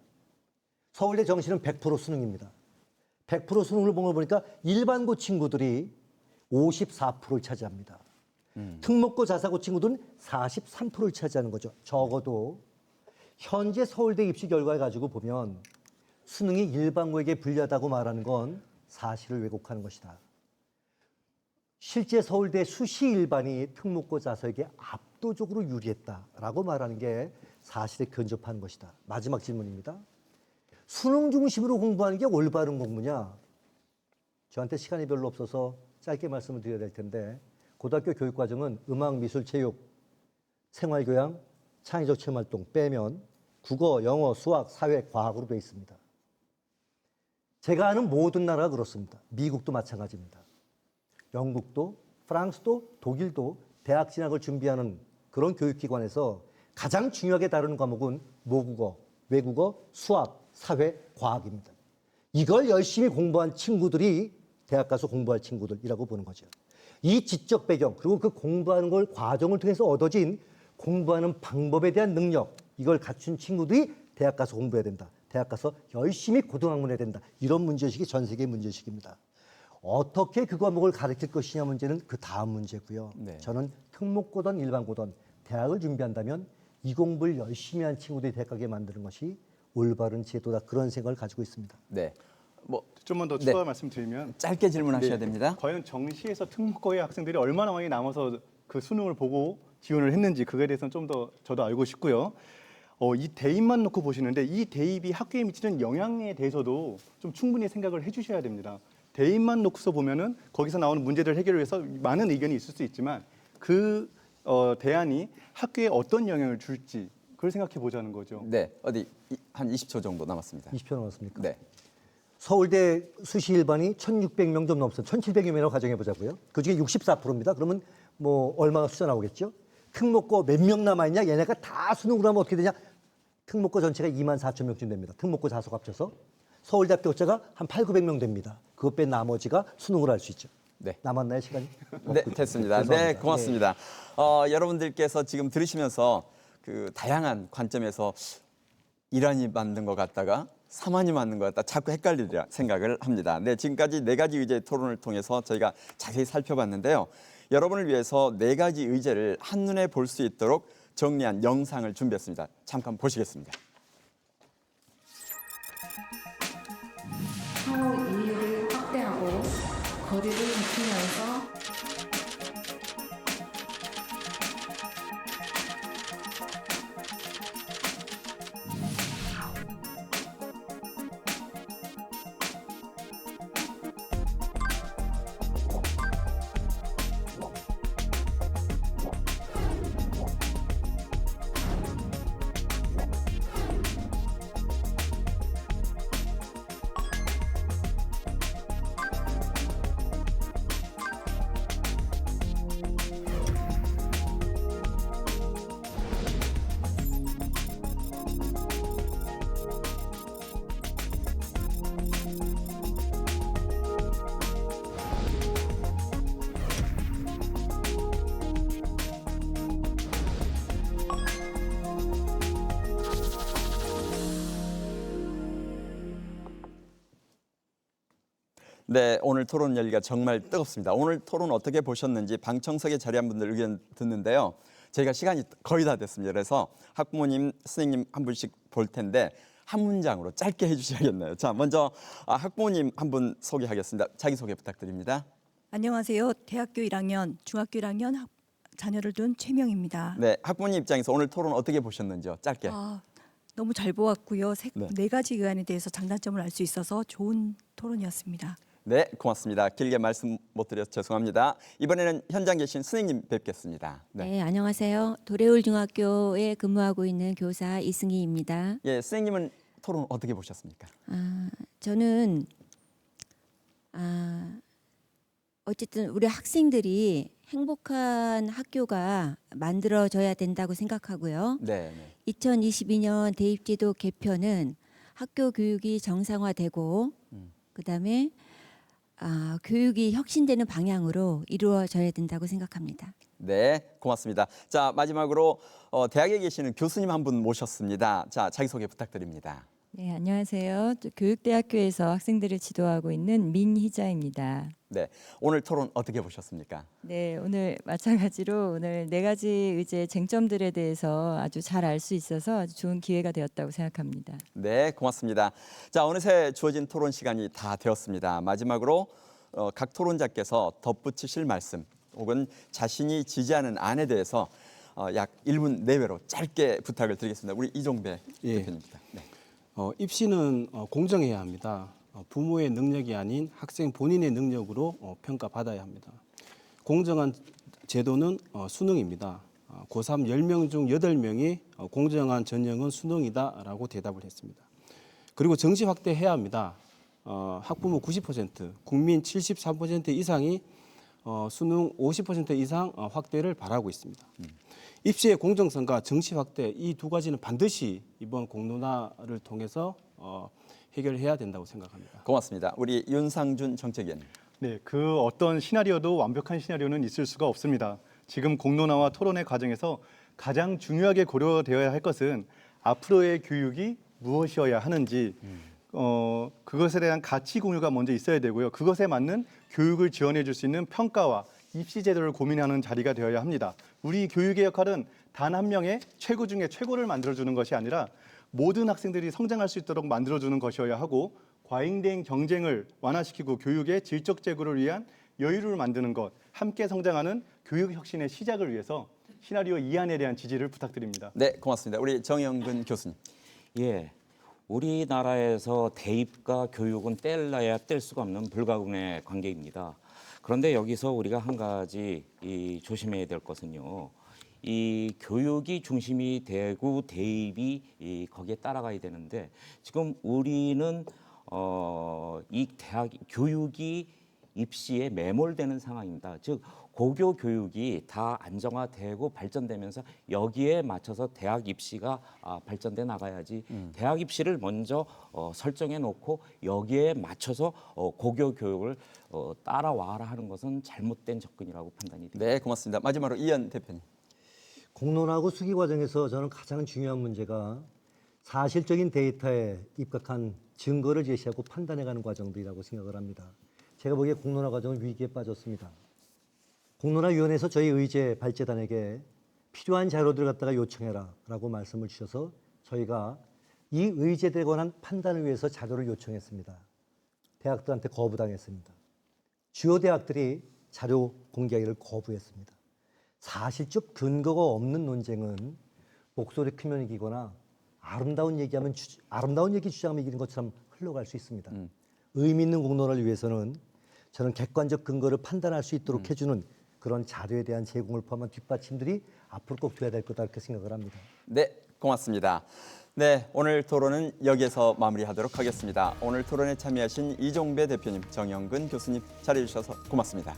서울대 정시는 100% 수능입니다. 100% 수능을 본 걸 보니까 일반고 친구들이 54%를 차지합니다. 특목고 자사고 친구들은 43%를 차지하는 거죠. 적어도 현재 서울대 입시 결과를 가지고 보면 수능이 일반고에게 불리하다고 말하는 건 사실을 왜곡하는 것이다. 실제 서울대 수시 일반이 특목고 자사에게 압도적으로 유리했다라고 말하는 게 사실에 근접한 것이다. 마지막 질문입니다. 수능 중심으로 공부하는 게 올바른 공부냐? 저한테 시간이 별로 없어서 짧게 말씀을 드려야 될 텐데 고등학교 교육과정은 음악, 미술, 체육, 생활교양, 창의적 체험활동 빼면 국어, 영어, 수학, 사회, 과학으로 되어 있습니다. 제가 아는 모든 나라가 그렇습니다. 미국도 마찬가지입니다. 영국도, 프랑스도, 독일도 대학 진학을 준비하는 그런 교육기관에서 가장 중요하게 다루는 과목은 모국어, 외국어, 수학, 사회, 과학입니다. 이걸 열심히 공부한 친구들이 대학 가서 공부할 친구들이라고 보는 거죠. 이 지적 배경 그리고 그 공부하는 걸 과정을 통해서 얻어진 공부하는 방법에 대한 능력 이걸 갖춘 친구들이 대학 가서 공부해야 된다. 대학 가서 열심히 고등학문해야 된다. 이런 문제의식이 전 세계의 문제의식입니다. 어떻게 그 과목을 가르칠 것이냐 문제는 그 다음 문제고요. 네. 저는 특목고든 일반고든 대학을 준비한다면 이 공부를 열심히 한 친구들이 대학 가게 만드는 것이 올바른 제도다. 그런 생각을 가지고 있습니다. 네. 뭐 좀만 더 네. 추가 말씀드리면 짧게 질문하셔야 네. 됩니다. 과연 정시에서 특목고의 학생들이 얼마나 많이 남아서 그 수능을 보고 지원을 했는지 그거에 대해서는 좀 더 저도 알고 싶고요. 이 대입만 놓고 보시는데 이 대입이 학교에 미치는 영향에 대해서도 좀 충분히 생각을 해주셔야 됩니다. 대입만 놓고서 보면은 거기서 나오는 문제들 해결을 위해서 많은 의견이 있을 수 있지만 그 대안이 학교에 어떤 영향을 줄지 그걸 생각해 보자는 거죠. 네, 한 20초 정도 남았습니다. 20초 남았습니까? 네. 서울대 수시 일반이 1,600명 좀 넘습니다. 1,700명이라고 가정해 보자고요. 그중에 64%입니다. 그러면 뭐 얼마가 숫자 나오겠죠? 특목고 몇 명 남아있냐? 얘네가 다 수능으로 하면 어떻게 되냐? 특목고 전체가 24,000명쯤 됩니다. 특목고 자속 합쳐서. 서울대 합격자가 한 8,900명 됩니다. 그것 뺀 나머지가 수능으로 할 수 있죠. 네. 남았나요, 시간이? 네, 됐습니다. 네, 고맙습니다. 여러분들께서 지금 들으시면서 그 다양한 관점에서 이란이 만든 것 같다가 사만이 만든 것 같다 자꾸 헷갈리리라 생각을 합니다. 네, 지금까지 4가지 의제 토론을 통해서 저희가 자세히 살펴봤는데요. 여러분을 위해서 4가지 의제를 한눈에 볼 수 있도록 정리한 영상을 준비했습니다. 잠깐 보시겠습니다. 상호 인류를 확대하고 거리를 좁히면서 네, 오늘 토론 열기가 정말 뜨겁습니다. 오늘 토론 어떻게 보셨는지 방청석에 자리한 분들 의견 듣는데요. 저희가 시간이 거의 다 됐습니다. 그래서 학부모님, 선생님 한 분씩 볼 텐데 한 문장으로 짧게 해주셔야겠네요. 자, 먼저 학부모님 한 분 소개하겠습니다. 자기소개 부탁드립니다. 안녕하세요. 대학교 1학년, 중학교 1학년 자녀를 둔 최명입니다. 네, 학부모님 입장에서 오늘 토론 어떻게 보셨는지요? 짧게. 너무 잘 보았고요. 네. 4가지 의안에 대해서 장단점을 알 수 있어서 좋은 토론이었습니다. 네, 고맙습니다. 길게 말씀 못 드려서 죄송합니다. 이번에는 현장 계신 선생님 뵙겠습니다. 네, 안녕하세요. 도래울 중학교에 근무하고 있는 교사 이승희입니다. 예, 선생님은 토론 어떻게 보셨습니까? 저는 어쨌든 우리 학생들이 행복한 학교가 만들어져야 된다고 생각하고요. 네. 2022년 대입제도 개편은 학교 교육이 정상화되고 그다음에 교육이 혁신되는 방향으로 이루어져야 된다고 생각합니다. 네, 고맙습니다. 자, 마지막으로 대학에 계시는 교수님 한 분 모셨습니다. 자, 자기소개 부탁드립니다. 네, 안녕하세요. 교육대학교에서 학생들을 지도하고 있는 민희자입니다. 네, 오늘 토론 어떻게 보셨습니까? 네, 오늘 마찬가지로 오늘 4가지 의제 쟁점들에 대해서 아주 잘 알 수 있어서 아주 좋은 기회가 되었다고 생각합니다. 네, 고맙습니다. 자, 어느새 주어진 토론 시간이 다 되었습니다. 마지막으로 각 토론자께서 덧붙이실 말씀 혹은 자신이 지지하는 안에 대해서 약 1분 내외로 짧게 부탁을 드리겠습니다. 우리 이종배 대표님입니다. 네. 입시는 공정해야 합니다. 부모의 능력이 아닌 학생 본인의 능력으로 평가받아야 합니다. 공정한 제도는 수능입니다. 고3 10명 중 8명이 공정한 전형은 수능이다라고 대답을 했습니다. 그리고 정시 확대해야 합니다. 학부모 90%, 국민 73% 이상이 수능 50% 이상 확대를 바라고 있습니다. 입시의 공정성과 정시 확대 이 2가지는 반드시 이번 공론화를 통해서 해결해야 된다고 생각합니다. 고맙습니다. 우리 윤상준 정책위원님. 네, 그 어떤 시나리오도 완벽한 시나리오는 있을 수가 없습니다. 지금 공론화와 토론의 과정에서 가장 중요하게 고려되어야 할 것은 앞으로의 교육이 무엇이어야 하는지 그것에 대한 가치 공유가 먼저 있어야 되고요. 그것에 맞는 교육을 지원해 줄 수 있는 평가와 입시 제도를 고민하는 자리가 되어야 합니다. 우리 교육의 역할은 단 한 명의 최고 중에 최고를 만들어주는 것이 아니라 모든 학생들이 성장할 수 있도록 만들어주는 것이어야 하고 과잉된 경쟁을 완화시키고 교육의 질적 제고를 위한 여유를 만드는 것, 함께 성장하는 교육 혁신의 시작을 위해서 시나리오 2안에 대한 지지를 부탁드립니다. 네, 고맙습니다. 우리 정영근 교수님. 예, 우리나라에서 대입과 교육은 뗄래야 뗄 수가 없는 불가분의 관계입니다. 그런데 여기서 우리가 한 가지 조심해야 될 것은요. 이 교육이 중심이 되고 대입이 거기에 따라가야 되는데 지금 우리는 이 대학 교육이 입시에 매몰되는 상황입니다. 즉 고교 교육이 다 안정화되고 발전되면서 여기에 맞춰서 대학 입시가 발전돼 나가야지 대학 입시를 먼저 설정해 놓고 여기에 맞춰서 고교 교육을 따라와라 하는 것은 잘못된 접근이라고 판단이 됩니다. 네, 고맙습니다. 마지막으로 이현 대표님. 공론하고 수기 과정에서 저는 가장 중요한 문제가 사실적인 데이터에 입각한 증거를 제시하고 판단해가는 과정들이라고 생각을 합니다. 제가 보기에 공론화 과정은 위기에 빠졌습니다. 공론화위원회에서 저희 의제 발제단에게 필요한 자료들을 갖다가 요청해라 라고 말씀을 주셔서 저희가 이 의제들에 관한 판단을 위해서 자료를 요청했습니다. 대학들한테 거부당했습니다. 주요 대학들이 자료 공개하기를 거부했습니다. 사실적 근거가 없는 논쟁은 목소리 크면 이기거나 아름다운 얘기 주장하면 이기는 것처럼 흘러갈 수 있습니다. 의미 있는 공론화를 위해서는 저는 객관적 근거를 판단할 수 있도록 해주는 그런 자료에 대한 제공을 포함한 뒷받침들이 앞으로 꼭 돼야 될 거다 이렇게 생각을 합니다. 네, 고맙습니다. 네, 오늘 토론은 여기에서 마무리하도록 하겠습니다. 오늘 토론에 참여하신 이종배 대표님, 정영근 교수님 자리해 주셔서 고맙습니다.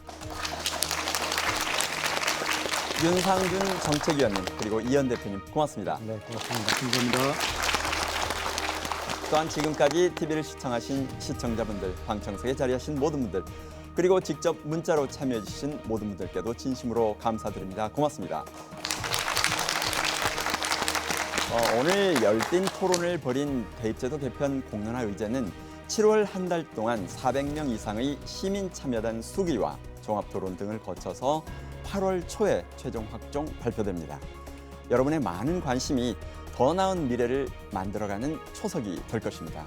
윤상준 정책위원님 그리고 이현 대표님 고맙습니다. 네, 고맙습니다. 감사합니다. 또한 지금까지 TV를 시청하신 시청자분들, 방청석에 자리하신 모든 분들, 그리고 직접 문자로 참여해 주신 모든 분들께도 진심으로 감사드립니다. 고맙습니다. 오늘 열띤 토론을 벌인 대입제도 개편 공론화 의제는 7월 한 달 동안 400명 이상의 시민 참여단 수기와 종합토론 등을 거쳐서 8월 초에 최종 확정 발표됩니다. 여러분의 많은 관심이 더 나은 미래를 만들어가는 초석이 될 것입니다.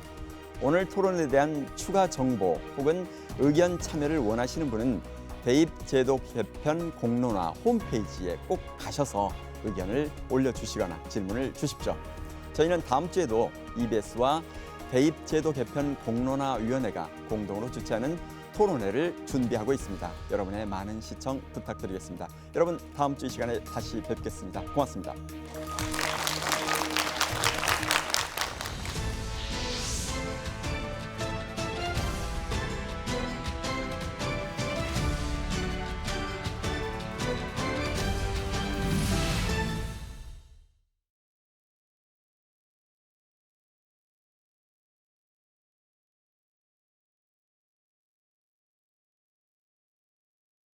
오늘 토론에 대한 추가 정보 혹은 의견 참여를 원하시는 분은 대입제도 개편 공론화 홈페이지에 꼭 가셔서 의견을 올려주시거나 질문을 주십시오. 저희는 다음 주에도 EBS와 대입제도 개편 공론화위원회가 공동으로 주최하는 토론회를 준비하고 있습니다. 여러분의 많은 시청 부탁드리겠습니다. 여러분 다음 주 이 시간에 다시 뵙겠습니다. 고맙습니다.